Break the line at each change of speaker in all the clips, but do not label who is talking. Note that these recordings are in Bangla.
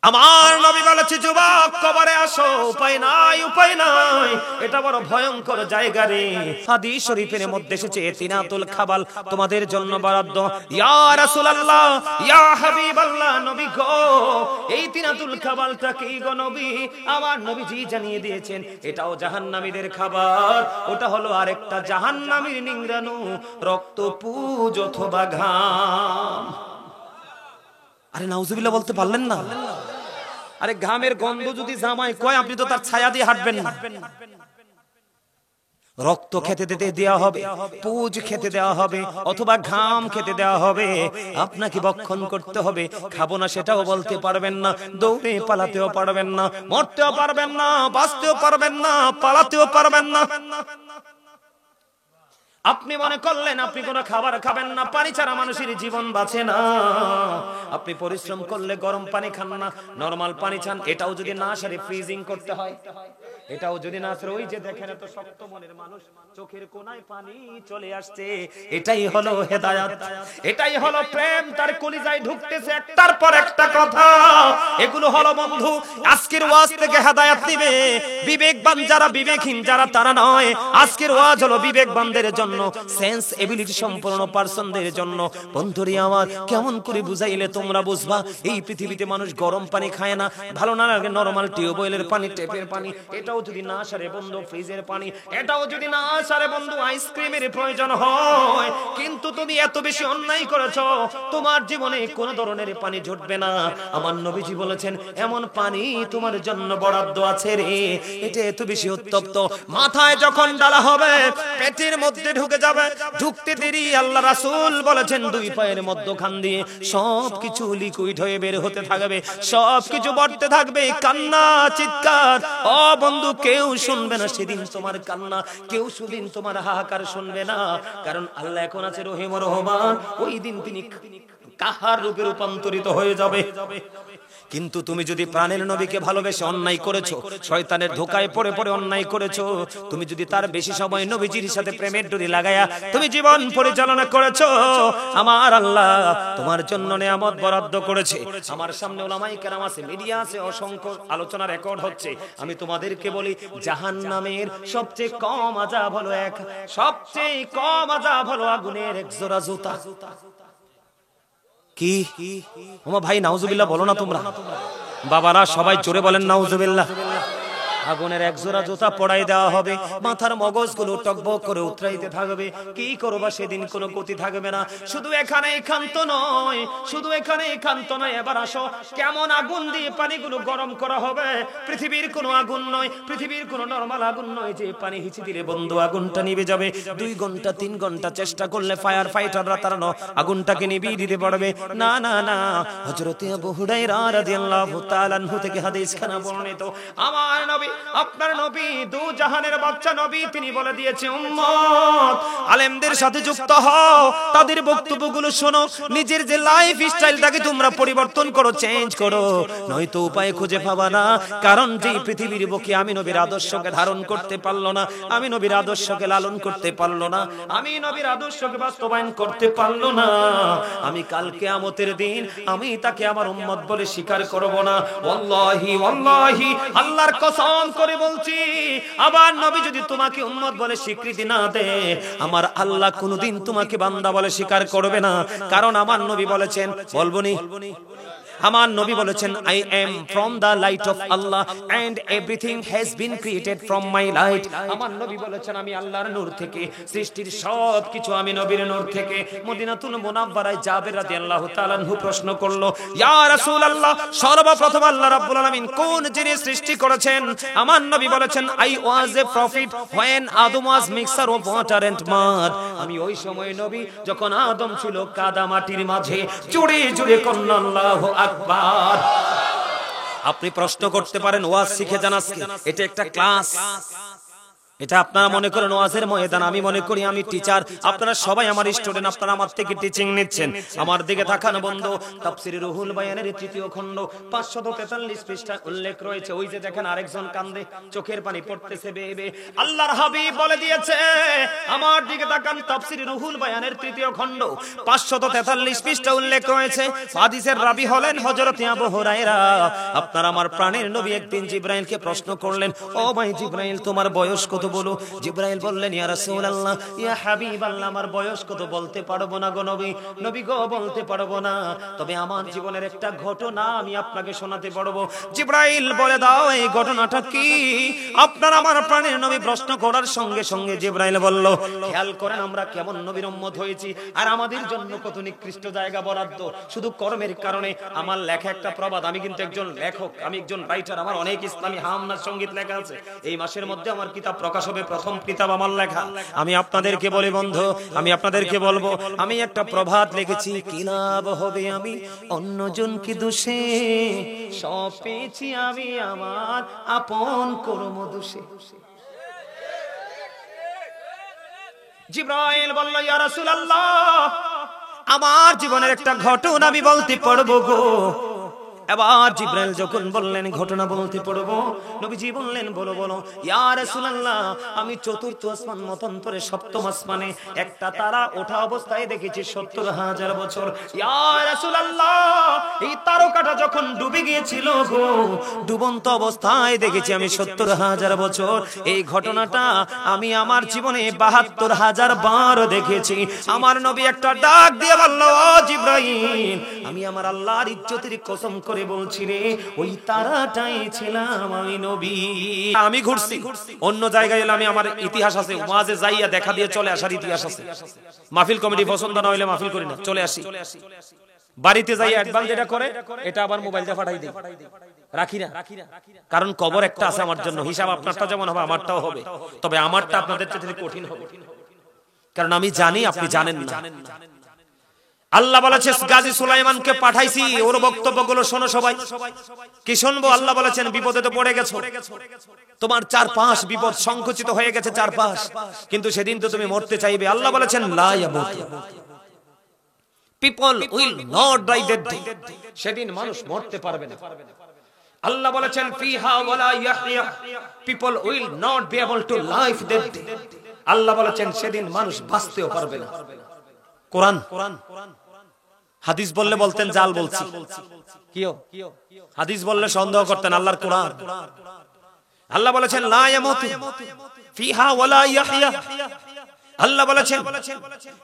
আমার নবী বলেছে, যুবক কবরে আসো, উপায় নাই, উপায় নাই, এটা বড় ভয়ঙ্কর জায়গা রে। হাদিস শরীফের মধ্যে এসেছে, তিনাতুল খাবাল তোমাদের জন্য বরাদ্দ। ইয়া রাসূলুল্লাহ, ইয়া হাবিবাল্লাহ, নবী গো, এই তিনাতুল খাবালটা কি গো নবী? আমার নবীজি জানিয়ে দিয়েছেন, এটাও জাহান্নামীদের খাবার, ওটা হলো আরেকটা জাহান্নামীর নিংড়ানো রক্ত, পুজ অথবা ঘাম। আরে নাউজুবিল্লাহ বলতে পারলেন না? আরে ঘামের গন্ধ যদি জামাই কয়, আপনি তো তার ছায়া দিয়ে হাঁটবেন না। রক্ত খেতে দেওয়া হবে, পুজ খেতে দেওয়া হবে, অথবা ঘাম খেতে দেওয়া হবে, আপনাকে বক্ষণ করতে হবে। খাবো না সেটাও বলতে পারবেন না, দৌড়ে পালাতেও পারবেন না, মরতেও পারবেন না, বাঁচতেও পারবেন না, পালাতেও পারবেন না। আপনি মনে করলেন আপনি কোনো খাবার খাবেন না, পানি ছাড়া মানুষের জীবন বাঁচে না। আপনি পরিশ্রম করলে গরম পানি খান না, নরমাল পানি খান। এটাও যদি না সারে ফ্রিজিং করতে হয়, এটাও যদি না সারে, ওই যে দেখেন এত শক্ত মনের মানুষ, চোখের কোনায় পানি চলে আসছে। এটাই হলো হেদায়েত, এটাই হলো প্রেম, তার কলিজায় ঢুকতেছে একটার পর একটা কথা। এগুলো হলো বন্ধু আজকের ওয়াজ থেকে হেদায়েত নিবে বিবেকবান যারা, বিবেকহীন যারা তারা নয়। আজকের ওয়াজ হলো বিবেকবানদের জন্য, সেন্স এবিলিটি সম্পন্ন পারসনদের জন্য। বন্ধুরি আমার, কেমন করে বুঝাইলে তোমরা বুঝবা? এই পৃথিবীতে মানুষ গরম পানি খায় না, ভালো না লাগে নরমাল টিউবওয়েলের পানি, টেপের পানি। এটাও যদি না সারে বন্ধু ফ্রিজের পানি, এটাও যদি না সারে বন্ধু আইসক্রিমের প্রয়োজন হয়। কিন্তু তুমি এত বেশি অন্যায় করেছো, তোমার জীবনে কোন ধরনের পানি জুটবে না। আমার নবীজি বলেছেন, এমন পানি তোমার জন্য বরাদ্দ আছে রে, এটা এত বেশি উত্তপ্ত, মাথায় যখন ডালা হবে পেটের মধ্যে ঢুকে যাবে, ঢুকতে দেরি আল্লাহ রাসূল বলেছেন দুই পায়ের মধ্যখান দিয়ে সবকিছু লিকুইড হয়ে বের হতে থাকবে, সবকিছু বর্তে থাকবে, কান্না চিৎকার। ও বন্ধু, কেউ শুনবে না সেদিন তোমার কান্না, কেউ সেদিন তোমার হাহাকার শুনবে না। কারণ আল্লাহ এখন আছে রহিম রহমান, ওই দিন তিনি কাহার রূপে রূপান্তরিত হয়ে যাবে। কিন্তু তুমি যদি প্রাণের নবীকে ভালোবেসে অন্যায় করেছো, শয়তানের ধোকায় পড়ে পড়ে অন্যায় করেছো, তুমি যদি তার বেশি সময় নবীজির সাথে প্রেমের ডোরি লাগায়া তুমি জীবন পরিচালনা করেছো, আমার আল্লাহ তোমার জন্য নিয়ামত বরাদ্দ করেছে। আমার সামনে উলামায়ে কেরাম আছে, মিডিয়া আছে, অসংখ্য আলোচনা রেকর্ড হচ্ছে। আমি তোমাদেরকে বলি, জাহান্নামের সবচেয়ে কম আযাব হলো সবচেয়ে কম আযাব হলো আগুনের এক জোড়া জুতা। কি ওমা ভাই, নাউজুবিল্লাহ বলো না তোমরা? বাবারা সবাই জোরে বলেন নাউজুবিল্লাহ। আগুনের এক জোড়া জুতা পড়াই দেওয়া হবে, মাথার মগজগুলো টকবক করে উতরাইতে থাকবে। কি করবা সেদিন? কোনো গতি থাকবে না। শুধু এখানে ক্ষান্ত নয়, শুধু এখানে ক্ষান্ত নয়, এবার আসো কেমন আগুন দিয়ে পানিগুলো গরম করা হবে। পৃথিবীর কোনো আগুন নয়, পৃথিবীর কোনো নরমাল আগুন নয় যে পানি হিচি দিলে বন্ধু আগুনটা নিভে যাবে। 2 ঘন্টা 3 ঘন্টা চেষ্টা করলে ফায়ার ফাইটাররা তারা আগুনটাকে নিভিয়ে দিতে পারবে না। না না, হযরত আবু হুরায়রা রাদিয়াল্লাহু তাআলা আনহু থেকে হাদিস খানা বর্ণিত, আমার নবী, আপনার নবী, দু জাহানের বাচ্চা নবী, তিনি বলে দিয়েছে, উম্মত আলেমদের সাথে যুক্ত হও, তাদের বক্তব্যগুলো শোনো, নিজের যে লাইফ স্টাইলটাকে তোমরা পরিবর্তন করো, চেঞ্জ করো, নয়তো উপায় খুঁজে পাবা না। কারণ যে পৃথিবীর বুকে আমি নবীর আদর্শকে ধারণ করতে পারলো না, আমি নবীর আদর্শকে লালন করতে পারলো না, আমি নবীর আদর্শকে বাস্তবায়ন করতে পারলো না, আমি কাল কিয়ামতের দিন আমি তাকে আমার উম্মত বলে স্বীকার করব না। ওয়াল্লাহি ওয়াল্লাহি, আল্লাহর কসম করে বলছি, আবার নবী যদি তোমাকে উম্মত বলে স্বীকৃতি না দেয়, আমার আল্লাহ কোনদিন তোমাকে বান্দা বলে স্বীকার করবে না। কারণ আমার নবী বলেছেন, বলবনি, আমার নবী বলেছেন, I am from the light of Allah and everything has been created from my light। আমার নবী বলেছেন, আমি আল্লাহর নূর থেকে, সৃষ্টির সব কিছু আমি নবীর নূর থেকে। মদিনাতুল মুনাওয়ারায় জাবের রাদিয়াল্লাহু তাআলা আনহু প্রশ্ন করলো, ইয়া রাসূলুল্লাহ, সর্বপ্রথম আল্লাহ রাব্বুল আলামিন কোন জিনিস সৃষ্টি করেছেন? আমার নবী বলেছেন, I was a prophet when Adam was mixture of water and mud। আমি ওই সময় নবী যখন আদম ছিল কাদা মাটির মাঝে। জোরে জোরে কন্না আল্লাহু আকবার। আপনি প্রশ্ন করতে পারেন, ওয়াজ শিখে যান আজকে, এটা একটা ক্লাস। এটা আপনারা মনে করেন ওয়াজের ময়দান, আমি মনে করি আমি টিচার, আপনারা সবাই আমার স্টুডেন্ট, আপনারা আমার থেকে টিচিং নিচ্ছেন। আমার দিকে তাকান বন্ধু, তাফসীর রুহুল বায়ানের ৩য় খণ্ড ৫৪৩ পৃষ্ঠায় উল্লেখ রয়েছে। ওই যে দেখেন আরেকজন কান্দে, চোখের পানি পড়তেছে বেয়ে বেয়ে। আল্লাহর হাবিব বলে দিয়েছে, আমার দিকে তাকান, তাফসীর রুহুল বায়ানের ৩য় খণ্ড ৫৪৩ পৃষ্ঠায় উল্লেখ রয়েছে। হাদিসের রাবী হলেন হযরত আবু হুরায়রা। আপনার আমার প্রাণের নবী একদিন জিবরাইলকে প্রশ্ন করলেন, ও ভাই জিবরাইল, তোমার বয়স কত বলো? জিবরাইল বললেন, ইয়া রাসূলুল্লাহ, ইয়া হাবিবাল্লাহ, আমার বয়স কত বলতে পারবো না গো নবী, নবী গো বলতে পারবো না, তবে আমার জীবনের একটা ঘটনা আমি আপনাকে শোনাতে পারবো। জিবরাইল বলে দাও, এই ঘটনাটা কি? আপনার আমার প্রাণের নবী প্রশ্ন করার সঙ্গে সঙ্গে জিবরাইল বলল, খেয়াল করেন আমরা কেমন নবীর উম্মত হয়েছি, আর আমাদের জন্য কত নিকৃষ্ট জায়গা বরাদ্দ শুধু কর্মের কারণে। আমার লেখা একটা প্রবাদ, আমি কিন্তু একজন লেখক, আমি একজন রাইটার, আমার অনেক ইসলামী হামনার সঙ্গীত লেখা আছে। এই মাসের মধ্যে আমার কিতাব প্রকাশ হবে, প্রথম কিতাব আমার লেখা। আমি আপনাদেরকে বলি বন্ধু, আমি আপনাদেরকে বলবো, আমি একটা প্রভাত লিখেছি, কি লাভ হবে আমি অন্যজনকে দোষে, সব পেয়েছি আমি আমার আপন কর্ম দোষে। জিবরাইল বলল, ইয়া রাসূলুল্লাহ, আমার জীবনের একটা ঘটনা আমি বলতে পারবো গো। এবার জিবরাইল যখন বললেন ঘটনা বলতে পারবো, নবীজি বললেন, বলো বলো। ইয়া রাসূলুল্লাহ, আমি চতুর্থ আসমান মতান্তরে সপ্তম আসমানে একটা তারা ওঠা অবস্থায় দেখেছি ৭০,০০০ বছর। ইয়া রাসূলুল্লাহ, এই তারকাটা যখন ডুবে গিয়েছিল গো, ডুবন্ত অবস্থায় দেখেছি আমি ৭০,০০০ বছর। এই ঘটনাটা আমি আমার জীবনে ৭২,০০০ বার দেখেছি। আমার নবী একটা ডাক দিয়ে বলল, ও জিবরাইল, আমি আমার আল্লাহর ইজ্জতের কসম করে বলছি রে, ওই তারাটাই ছিলাম আমি নবী। আমি ঘুরছি অন্য জায়গায়, আমি আমার ইতিহাস আছে, ওয়াজে যাইয়া দেখা দিয়ে চলে আসার ইতিহাস আছে। মাহফিল কমিটি পছন্দ না হইলে মাহফিল করি না, চলে আসি। বাড়িতে যাই অ্যাডভান্স যেটা করে এটা আবার মোবাইলটা পাঠাই দিই, রাখি না, কারণ কবর একটা আছে আমার জন্য। হিসাব আপনারটা যেমন হবে আমারটাও হবে, তবে আমারটা আপনাদের চেয়ে কঠিন হবে, কারণ আমি জানি আপনি জানেন না। আল্লাহ বলেছে গাজী সুলাইমানকে পাঠাইছি, ওর বক্তব্যগুলো শোনো সবাই। কি শুনবো? আল্লাহ বলেছেন, বিপদে তো পড়ে গেছো, তোমার ৪-৫ বিপদ সংকুচিত হয়ে গেছে ৪-৫, কিন্তু সেদিন তো তুমি মরতে চাইবে। আল্লাহ বলেছেন, লা ইয়ামুত, people will not die that day, সেদিন মানুষ মরতে পারবে না। আল্লাহ বলেছেন, ফিহা ওয়ালা ইয়াহইয়া, people will not be able to live that day. Allah বলেছেন, সেদিন মানুষ বাঁচতেও পারবে না। কোরআন, হাদিস বললে বলতেন জাল বলছি, কিও হাদিস বললে সন্দেহ করতেন, আল্লাহর কোরআন। আল্লাহ বলেছেন, লা ইয়ামুতু ফিহা ওয়ালা ইয়াহইয়া। আল্লাহ বলেছেন,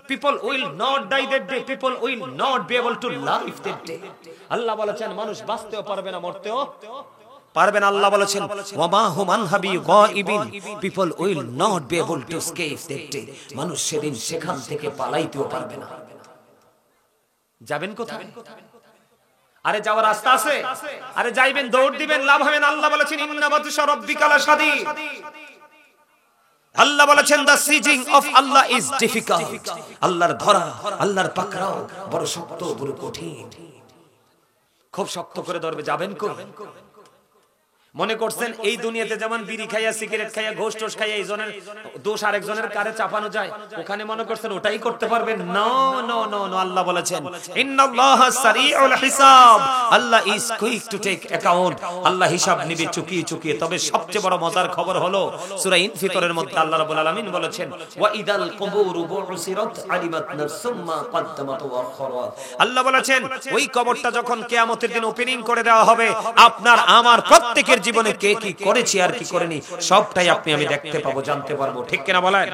people will not die that day, people will not be able to live that day. Allah বলেছেন, মানুষ বাঁচতেও পারবে না, মরতেও পারবে না। আল্লাহ বলেছেন, ওয়ামা হুম আনহাবি গায়িবিন, people will not be able to escape that day. মানুষ সেদিন সেখান থেকে পালাইতেও পারবে না। যাবেন কোথায়? আরে যাওয়ার রাস্তা আছে, আরে যাইবেন, দৌড় দিবেন, লাভ হবে না। আল্লাহ বলেছেন, ইন্না বাতশা রাব্বিকা লাশাদীদ। আল্লাহ বলেছেন, the sieging of Allah is difficult, আল্লাহর ধরা, আল্লাহর পাকড়াও বড় শক্ত, বড় কঠিন, খুব শক্ত করে ধরবে। যাবেন কোন? মনে করছেন এই দুনিয়াতে যেমন বিড়ি খাইয়া, সিগারেট খাইয়া, ঘোষ টোষ খাইয়া এইজনের দোষ আরেকজনের কারে চাপানো যায়, ওখানে মনে করছেন ওটাই করতে পারবেন? No no no no. Allah বলেছেন, ইন্নাল্লাহা সারিউল হিসাব, Allah is quick to take account, Allah হিসাব নিবে চুকিয়ে চুকিয়ে। তবে সবচেয়ে বড় মজার খবর হলো সূরা ইনফিতরের মধ্যে আল্লাহ রাব্বুল আলামিন বলেছেন, ওয়া ইদাল কুবুরু বুসিরাত আলিমাত নাফসুম মা কদ্দামাত ওয়া আখখারাত। আল্লাহ বলেছেন, ওই কবরটা যখন কিয়ামতের দিন ওপেনিং করে দেওয়া হবে, আপনার আমার প্রত্যেকের জীবনে কে কি করেছি আর কি করেনি সবটাই আপনি আমি দেখতে পাবো, জানতে পারবো। ঠিক কিনা বলেন?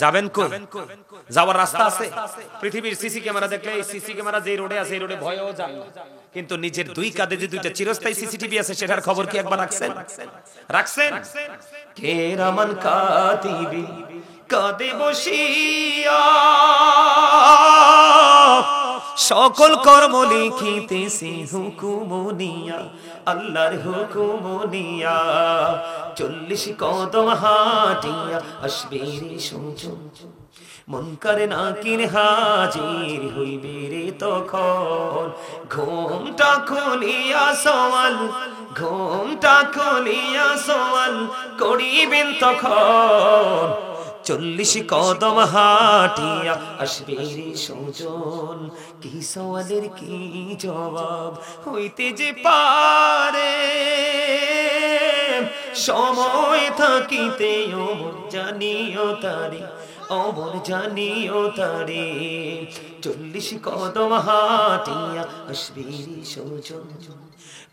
যাবেন কই? যাওয়ার রাস্তা আছে? পৃথিবীর সিসি ক্যামেরা দেখলে, এই সিসি ক্যামেরা যে রোডে আছে এই রোডে ভয়ও যান না, কিন্তু নিজের দুই কাঁধে যে দুইটা চিরস্থায়ী সিসিটিভি আছে সেটার খবর কি একবার রাখছেন? রাখছেন? কে রামান কাতিবি কাঁদে বসিয়া সকল কর্ম লিখিতেছি হুকুম নিয়া, আল্লাহর হুকুম নিয়া। 40 কদম হাঁটিয়া আসবে রে সুজন, মুনকার নাকির হাজির হইবে রে তখন। ঘুমটা খুলিয়া সওয়াল, ঘুমটা খুলিয়া সওয়াল করিবেন তখন। 40 কদম হাঁটিয়া আসবে রে সুজন, কি সওয়ালের কি জবাব হইতে যে পারে। সময় থাকিতে অমর জানিও তারে, অমর জানিও তারে। 40 কদম হাঁটিয়া আসবে রে সুজন,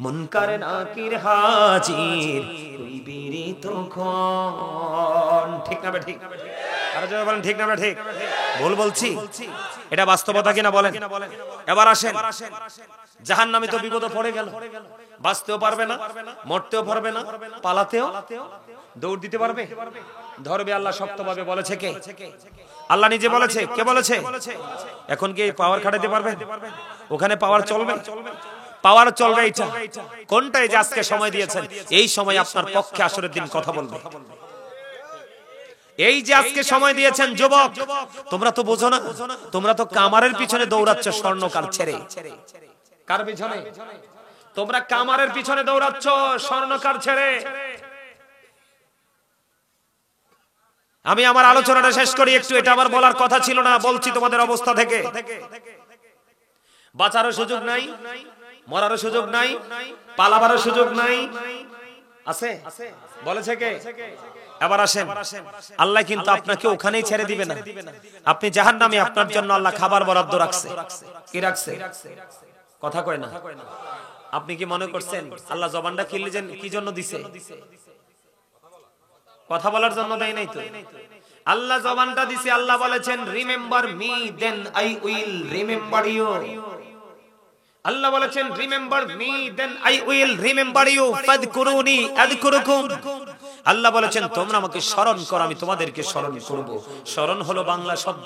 মুনকার নাকির হাজির হইবে রে তখন। ঠিক না ঠিক? আরে যারা বলেন ঠিক না ঠিক? ভুল বলছি? এটা বাস্তবতা কিনা বলেন। এবার আসেন, জাহান্নামী তো বিপদে পড়ে গেল, বাঁচতেও পারবে না, মরতেও পারবে না, পালাতেও দৌড় দিতে পারবে? ধরবে আল্লাহ শক্তভাবে। বলেছে কে? আল্লাহ নিজে বলেছে। কে বলেছে? এখন কি পাওয়ার খাটাতে পারবে? ওখানে পাওয়ার চলবে? পাওয়ার চলবে এটা কোনটাই যে আজকে সময় দিয়েছেন, এই সময় আপনার পক্ষে আসরের দিন কথা বলবে। এই যে আজকে সময় দিয়েছেন যুবক, তোমরা তো বোঝো না, তোমরা তো কামারের পিছনে দৌড়াচ্ছ স্বর্ণকার ছেড়ে। কার পিছনে? তোমরা কামারের পিছনে দৌড়াচ্ছ স্বর্ণকার ছেড়ে। আমি আমার আলোচনাটা শেষ করি একটু, এটা আমার বলার কথা ছিল না, বলছি তোমাদের অবস্থা থেকে। বাঁচারও সুযোগ নাই, মরারও সুযোগ নাই, পালাবারও সুযোগ নাই। আছে? বলেছে কে? এবার আসেন, আল্লাহ কিন্তু আপনাকে ওখানেই ছেড়ে দিবে না। আপনি জাহান্নামে, আপনার জন্য আল্লাহ খাবার বরাদ্দ রাখছে। কি রাখছে? কথা কয় না। আপনি কি মনে করছেন আল্লাহ জবানটা খুললেন কি জন্য দিছে? কথা বলার জন্য দেয় নাই তো। আল্লাহ জবানটা দিছে, আল্লাহ বলেছেন remember me then I will remember you. আল্লাহ বলেছেন remember me then I will remember you, ফাযকুরুনি আযকুরুকুম। আল্লাহ বলেছেন তোমরা আমাকে স্মরণ করো, আমি তোমাদেরকে স্মরণ করব। স্মরণ হলো বাংলা শব্দ,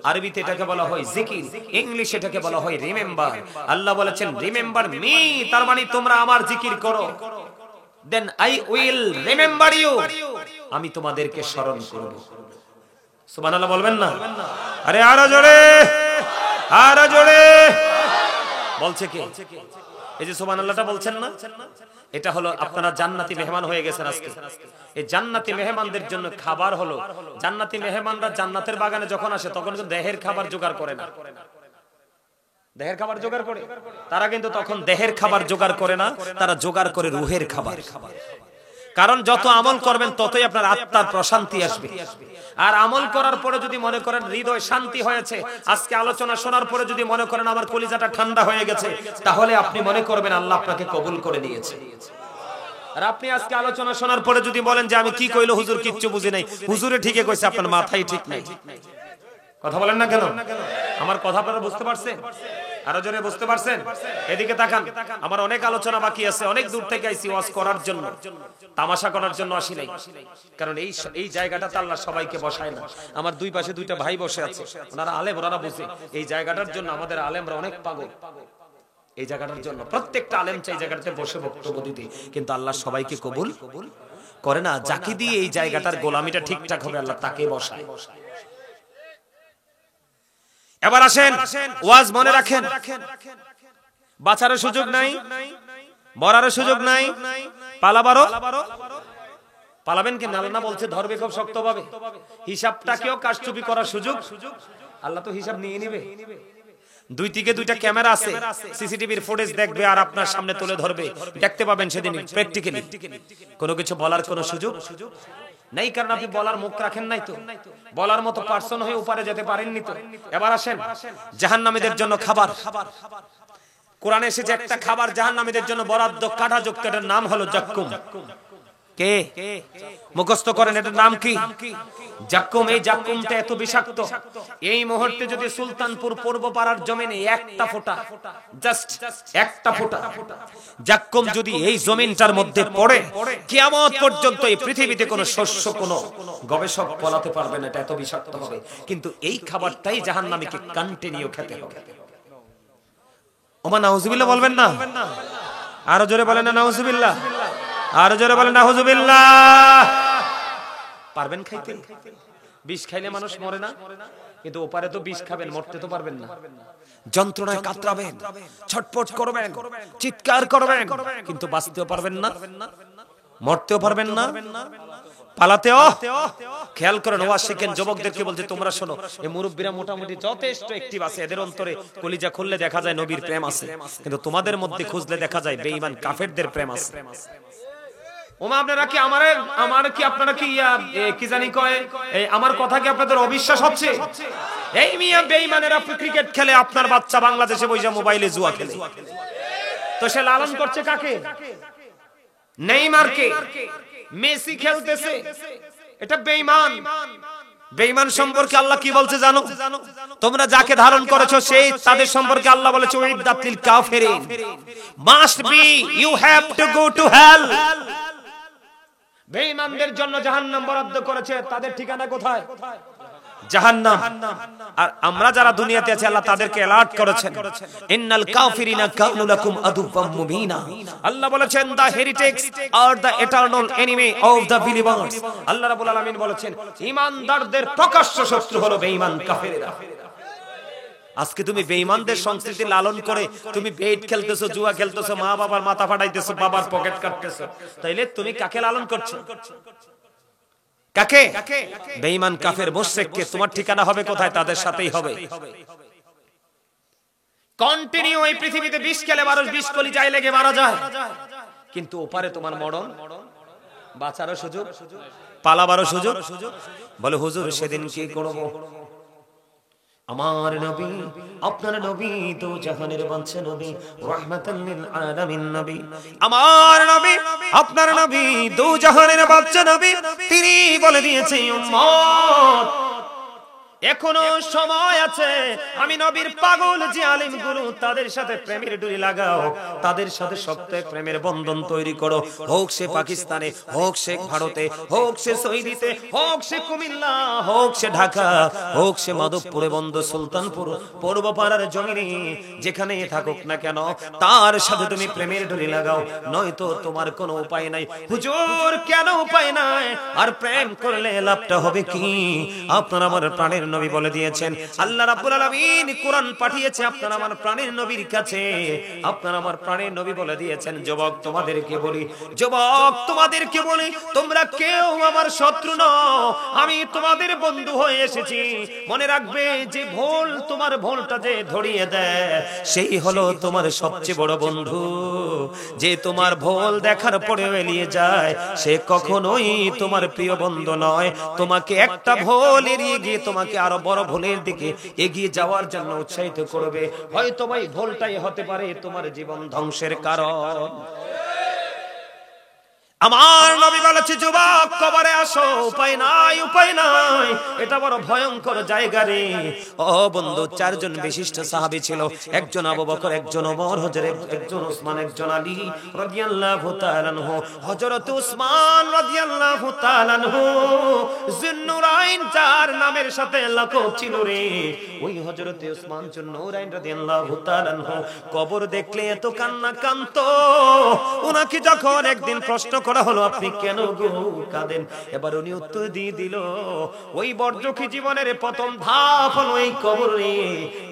আরবিতে এটাকে বলা হয় জিকির, ইংলিশে এটাকে বলা হয় রিমেম্বার। আল্লাহ বলেছেন রিমেম্বার মি, তার মানে তোমরা আমার জিকির করো। Then I will remember you, আমি তোমাদেরকে স্মরণ করব। সুবহানাল্লাহ বলবেন না? আরে আরো জোরে, আরো জোরে। বলছে কে? এই যে সুবহানাল্লাহটা বলছেন না, এটা হলো আপনারা জান্নাতি মেহমান হয়ে গেছেন আজকে। এই জান্নাতি মেহমানদের জন্য খাবার হলো, জান্নাতি মেহমানরা জান্নাতের বাগানে যখন আসে তখন কিন্তু দেহের খাবার জোগাড় করে না। দেহের খাবার জোগাড় করে? তারা কিন্তু তখন দেহের খাবার জোগাড় করে না, তারা জোগাড় করে রূহের খাবার। কারণ যত আমল করবেন ততই আপনার আত্মার প্রশান্তি আসবে। আর আমল করার পরে যদি মনে করেন হৃদয় শান্তি হয়েছে, আজকে আলোচনা শোনার পরে যদি মনে করেন আমার কলিজাটা ঠান্ডা হয়ে গেছে, তাহলে আপনি মনে করবেন আল্লাহ আপনাকে কবুল করে নিয়েছে। আর আপনি আজকে আলোচনা শোনার পরে যদি বলেন যে আমি কি কইলো হুজুর কিচ্ছু বুঝি নাই, হুজুরে ঠিকই কইছে, আপনার মাথাই ঠিক নাই। কথা বলেন না কেন? আমার কথা আপনারা বুঝতে পারছেন? আরো জোরে বুঝতে পারছেন? এদিকে তাকান, আমার অনেক আলোচনা বাকি আছে, অনেক দূর থেকে আইছি ওয়াজ করার জন্য, তামাশা করার জন্য আসি নাই। কারণ এই জায়গাটাতে আল্লাহ সবাইকে বসায় না। আমার দুই পাশে দুইটা ভাই বসে আছে, ওনারা আলেম, ওনারা বুঝে। এই জায়গাটার জন্য আমাদের আলেমরা অনেক পাগল। এই জায়গাটার জন্য প্রত্যেকটা আলেম চাই জায়গাটাতে বসে বক্তব্য দিতে, কিন্তু আল্লাহ সবাইকে কবুল করে না। যাকে দিয়ে এই জায়গাটার গোলামিটা ঠিকঠাক হবে আল্লাহ তাকে বসায়। এবার আসেন, ওয়াজ মনে রাখেন, বাঁচারও সুযোগ নাই, মরারও সুযোগ নাই, পালাবারও। পালাবেন কি? আল্লাহ বলছে ধরবে খুব শক্তভাবে। হিসাবটাকেও কারচুপি করার সুযোগ আল্লাহ তো হিসাব নিয়ে নিবে। দুই দিকে দুইটা ক্যামেরা আছে, সিসিটিভির ফুটেজ দেখবে আর আপনার সামনে তুলে ধরবে, দেখতে পাবেন সেদিন প্র্যাকটিক্যালি। কোনো কিছু বলার কোনো সুযোগ নাই, কারণ আপনি বলার মুখ রাখেন নাই তো, বলার মতো পার্সন হয়ে উপরে যেতে পারেননি তো। এবার আসেন, জাহান্নামীদের জন্য খাবার। কোরআনে এসেছে একটা খাবার জাহান্নামীদের জন্য বরাদ্দ, কাঁটাযুক্ত, এটার নাম হলো জাক্কুম। কে মুখস্থ করেন এটার নাম কি? জাক্কুম। এই জাক্কুমটা এত বিষাক্ত, এই মুহূর্তে যদি সুলতানপুর পূর্ব পাড়ার জমিনে একটা ফোঁটা, জাস্ট একটা ফোঁটা জাক্কুম যদি এই জমিনটার মধ্যে পড়ে, কিয়ামত পর্যন্ত এই পৃথিবীতে কোনো শস্য কোনো গবেষক বলাতে পারবে না এটা এত বিষাক্ত হবে। কিন্তু এই খাবারটাই জাহান্নামীকে কন্টিনিউ খেতে হবে। ওমা নাউজুবিল্লাহ বলবেন না? আরো জোরে বলেন না নাউজুবিল্লাহ, আরো জোরে বলেন নাউজুবিল্লাহ। পারবেন খাইতে? বিষ খাইলে মানুষ মরে না, কিন্তু ওপারে তো বিষ খাবেন, মরতে তো পারবেন না। যন্ত্রণায় কাতরাবেন, ছটফট করবেন, চিৎকার করবেন, কিন্তু বাঁচতেও পারবেন না, মরতেও পারবেন না, পালাতেও। খেয়াল করেন, ওয়াজ শিখেন যুবকদেরকে বলছে, তোমরা শোনো, এই মুরব্বীরা মোটামুটি যথেষ্ট অ্যাক্টিভ আছে, এদের অন্তরে কলিজা খুললে দেখা যায় নবীর প্রেম আছে, কিন্তু তোমাদের মধ্যে খুঁজলে দেখা যায় বেঈমান কাফেরদের প্রেম আছে। ওমা আপনারা কি আমার কি আপনারা কি কি জানি কয়, আমার কথা কি আপনাদের অবিশ্বাস হচ্ছে? এই মিয়া বেঈমানেরা ক্রিকেট খেলে, আপনার বাচ্চা বাংলাদেশে বসে মোবাইলে জুয়া খেলে, তো সে লালন করছে কাকে? নেইমারকে। মেসি খেলতেছে, এটা বেঈমান। বেঈমান সম্পর্কে আল্লাহ কি বলছে জানো? তোমরা যাকে ধারণ করেছো সেই তাদের সম্পর্কে আল্লাহ বলেছে উইদাতিল কাফিরিন, must be you have to go to hell. বেঈমানদের জন্য জাহান্নাম বরাদ্দ করেছে, তাদের ঠিকানা কোথায়? জাহান্নাম। আর আমরা যারা দুনিয়াতে আছি আল্লাহ তাদেরকে অ্যালার্ট করেছেন, ইন্নাল কাফিরিনা কানু লাকুম আদুওয়াম মুবিনা। আল্লাহ বলেছেন the heretics are the eternal enemy of the believers. আল্লাহ রাব্বুল আলামিন বলেছেন ঈমানদারদের প্রকাশ্য শত্রু হলো বেঈমান কাফেররা। আজকে তুমি বেঈমানদের সংস্কৃতি লালন করে তুমি বেট খেলতেছো, জুয়া খেলতেছো, মা বাবার মাথা ফাটাইতেছো, বাবার পকেট কাটতেছো, তাইলে তুমি কাকে লালন করছো? কাকে? বেঈমান কাফের মুশরিককে। তোমার ঠিকানা হবে কোথায়? তাদের সাথেই হবে। কন্টিনিউ এই পৃথিবীতে বিষ খেলে মানুষ বিষ কলি যায় লেগে মারা যায়, কিন্তু ওপারে তোমার মরণ, বাঁচারও সুযোগ, পালাবারও সুযোগ। বলে হুজুর সেদিন কি করব? আমার নবী, আপনার নবী তো জাহানের বাদশা নবী, রাহমাতাল লিল আলামিন নবী। আমার নবী, আপনার নবী দু জাহানের বাদশা নবী, তিনি বলে দিয়েছে উম্মত এখনো সময় আছে, আমি নবীর পাগল যে আলিম গুলো তাদের সাথে প্রেমের ডুরি লাগাও, তাদের সাথে শক্ত প্রেমের বন্ধন তৈরি করো। হোক সে পাকিস্তানে, হোক সে ভারতে, হোক সে সৌদিতে, হোক সে কুমিল্লা, হোক সে ঢাকা, হোক সে মাধবপুরে বন্ধ সুলতানপুর পূর্বপাড়ার জমিনে, যেখানে থাকুক না কেন তার সাথে তুমি প্রেমের ডুরি লাগাও, নয়তো তোমার কোনো উপায় নাই। হুজুর কেন উপায় নাই? আর প্রেম করলে লাভটা হবে কি? আপনার আমার প্রাণের নবী বলে দিয়েছেন, আল্লাহ রাব্বুল আলামিন কোরআন পাঠিয়েছে আপনার আমার প্রাণের নবীর কাছে। আপনার আমার প্রাণের নবী বলে দিয়েছেন, যুবক তোমাদেরকে বলি, যুবক তোমাদেরকে বলি, তোমরা কেউ আমার শত্রু নও, আমি তোমাদের বন্ধু হয়ে এসেছি। মনে রাখবে যে ভুল, তোমার ভুলটা যে ধরিয়ে দেয় সেই হলো তোমার সবচেয়ে বড় বন্ধু। যে তোমার ভুল দেখার পরে এড়িয়ে যায় সে কখনোই তোমার প্রিয় বন্ধু নয়। তোমাকে একটা ভুল এড়িয়ে গিয়ে তোমাকে আরো বড় ভুলের দিকে এগিয়ে যাওয়ার জন্য উৎসাহিত করবে। হয়তো ভাই ভুলটাই হতে পারে তোমার জীবন ধ্বংসের কারণ। আমার নবী বলেছে, যুবক কবরে আসো, উপায় নাই, উপায় নাই, এটা বড় ভয়ঙ্কর জায়গা রে। ও বন্ধু, চারজন বিশিষ্ট সাহাবী ছিল, একজন আবু বকর, একজন ওমর, একজন উসমান, একজন আলী রাদিয়াল্লাহু তাআলা আনহু। হযরত উসমান রাদিয়াল্লাহু তাআলা আনহু যুন্নুরাইন, যার নামের সাথে লাকব ছিল রে, ওই হযরত উসমান যুন্নুরাইন রাদিয়াল্লাহু তাআলা আনহু কবর দেখলে এত কান্না কাঁদতো, উনাকে যখন একদিন প্রশ্ন করা হলো আপনি কেন গো কাঁদেন, এবার উনি উত্তর দিয়ে দিল, ওই বর্জকি জীবনের প্রথম ধাপ হলো এই কবর রে।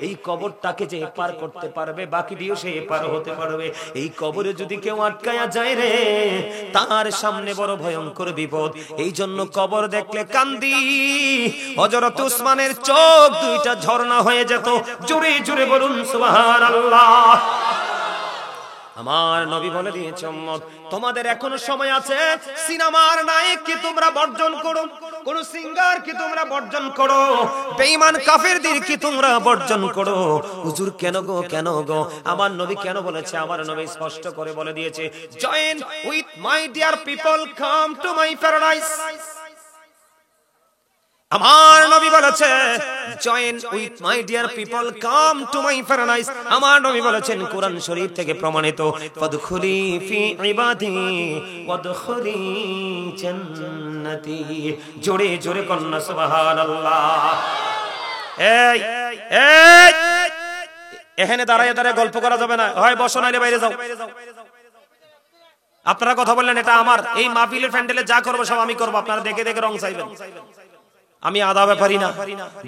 এই কবরটাকে যে পার করতে পারবে বাকি দিয়েও সে পার হতে পারবে। এই কবরে যদি কেউ আটকায়া যায় রে, তার সামনে বড় ভয়ঙ্কর বিপদ। এই জন্য কবর দেখলে কান্দি। হযরত উসমানের চোখ দুইটা ঝর্ণা হয়ে যেত। জোরে জোরে বলুন সুবহানাল্লাহ। আমার নবী বলে দিয়েছে, উম্মত তোমাদের এখনো সময় আছে। সিনেমার নায়ক কি তোমরা বর্জন করো, কোন সিঙ্গার কি তোমরা বর্জন করো, বেঈমান কাফেরদের কি তোমরা বর্জন করো। হুজুর কেন গো, কেন গো? আমার নবী কেন বলেছে? আমার নবী স্পষ্ট করে বলে দিয়েছে, join with my dear people, come to my paradise. আমার নবী বলেছে, join with my dear people, come to my paradise. আমার নবী বলেছেন কোরআন শরীফ থেকে প্রমাণিত, ফাদখুলি ফি ইবাদি ওয়াদখুলি জান্নাতি। জোরে জোরে কন্না সুবহানাল্লাহ। এই এই এখানে দাঁড়ায় দাঁড়ায় গল্প করা যাবে না, হয় বসো নাইলে বাইরে যাও। আপনারা কথা বললেন এটা আমার, এই মাহফিলের প্যান্ডেলে যা করবো সব আমি করবো, আপনারা দেখে দেখে রং চাইবেন। আমি আদা ব্যাপারি না,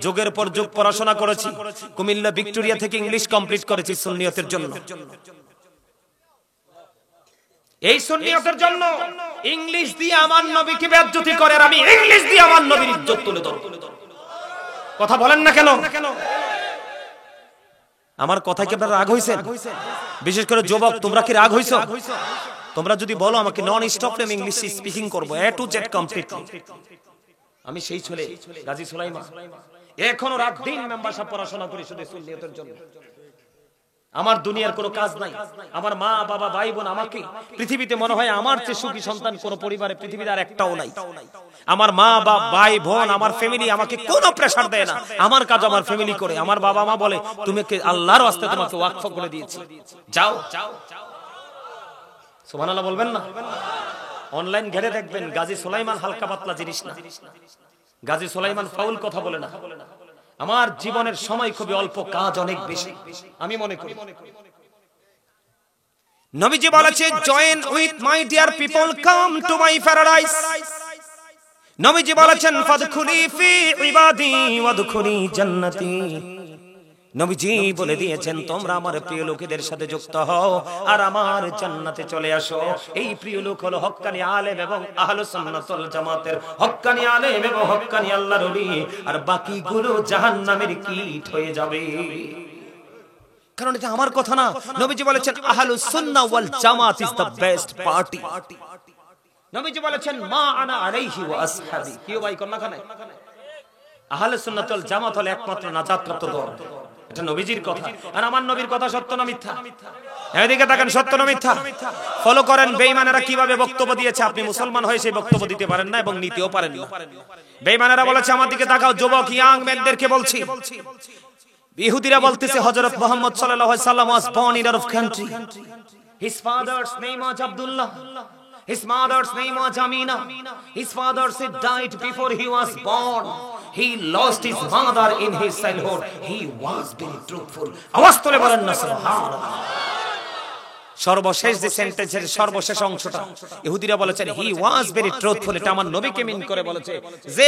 যুগের পর যুগ পড়াশোনা করেছি, কুমিল্লা ভিক্টোরিয়া থেকে ইংলিশ কমপ্লিট করেছি সুন্নিয়তের জন্য। এই সুন্নিয়তের জন্য ইংলিশ দিয়ে আমার নবীকে বেইজ্জতি করে, আর আমি ইংলিশ দিয়ে আমার নবীর ইজ্জত তুলে ধরব। কথা বলেন না কেন? আমার কথা কি আপনারা রাগ হইছেন? বিশেষ করে যুবক, তোমরা কি রাগ হইছো? তোমরা যদি বলো আমাকে নন স্টপ আমি ইংলিশ স্পিকিং করব, এ টু জেড কমপ্লিটলি, আমি সেই ছেলে গাজী সুলাইমান, এখনো রাত দিন মেম্বারশিপ পড়াশোনা করি শুধু সুন্নিয়তের জন্য। আমার দুনিয়ার কোনো কাজ নাই। আমার মা বাবা ভাই বোন আমাকে পৃথিবীতে মনে হয় আমার চেয়ে সুখী সন্তান কোন পরিবারে পৃথিবীতে আর একটাও নাই। আমার মা বাবা ভাই বোন আমার ফ্যামিলি আমাকে কোনো প্রেসার দেয় না, আমার কাজ আমার ফ্যামিলি করে। আমার বাবা মা বলে তুমি আল্লাহর ওয়াস্তে তোমাকে ওয়াকফ করে দিয়েছি, যাও। সুবহানাল্লাহ বলবেন না? অনলাইন ঘেরে দেখবেন গাজী সুলাইমান হালকা পাতলা জিনিস না, গাজী সুলাইমান ফাউল কথা বলে না। আমার জীবনের সময় খুবই অল্প, কাজ অনেক বেশি আমি মনে করি। নবীজি বলেছে join with my dear people, come to my paradise. নবীজি বলেছেন ফাদখুলি ফি ইবাদি ওয়াদখুলি জান্নাতি। নবীজি বলে দিয়েছেন তোমরা আমার প্রিয় লোকেদের সাথে যুক্ত হও আর আমার জান্নাতে চলে আসো। এই প্রিয় লোক হলো হক্কানি আলেম এবং আহলুস সুন্নাত ওয়াল জামাতের হক্কানি আলেম এবং হক্কানি আল্লাহর ওলি, আর বাকিগুলো জাহান্নামের কীট হয়ে যাবে। কারণ এটা আমার কথা না, নবীজি বলেছেন আহলুস সুন্নাহ ওয়াল জামাত ইজ দ্য বেস্ট পার্টি। নবীজি বলেছেন মা আনা আলাইহি ওয়া আসহাবি। কি ভাই কোন না আহলুস সুন্নাত ওয়াল জামাত হলো একমাত্র নাজাতপ্রাপ্ত দল। এটা নবীজির কথা, আর আমার নবীর কথা সত্য না মিথ্যা? এদিকে তাকান, সত্য না মিথ্যা? ফলো করেন বেঈমানেরা কিভাবে বক্তব্য দিয়েছে। আপনি মুসলমান হয়ে সেই বক্তব্য দিতে পারেন না এবং নিতেও পারেন না। বেঈমানেরা বলেছে, আমার দিকে তাকাও যুবক ইয়াং মেনদেরকে বলছি, ইহুদিরা বলতেছে হযরত মুহাম্মদ সাল্লাল্লাহু আলাইহি ওয়াসাল্লাম was born in Arab country. His father's name was Abdullah. His mother's name was Amina. His father said died before he was born. He lost his mother in his childhood. He was very truthful. আওয়াজ তুলে বলেন না সুবহানাল্লাহ। সর্বশেষ যে সেন্টেন্সের সর্বশেষ অংশটা ইহুদিরা বলেছেন হি ওয়াজ ভেরি ট্রুথফুল, এটা আমার নবীকে মিন করে বলেছে যে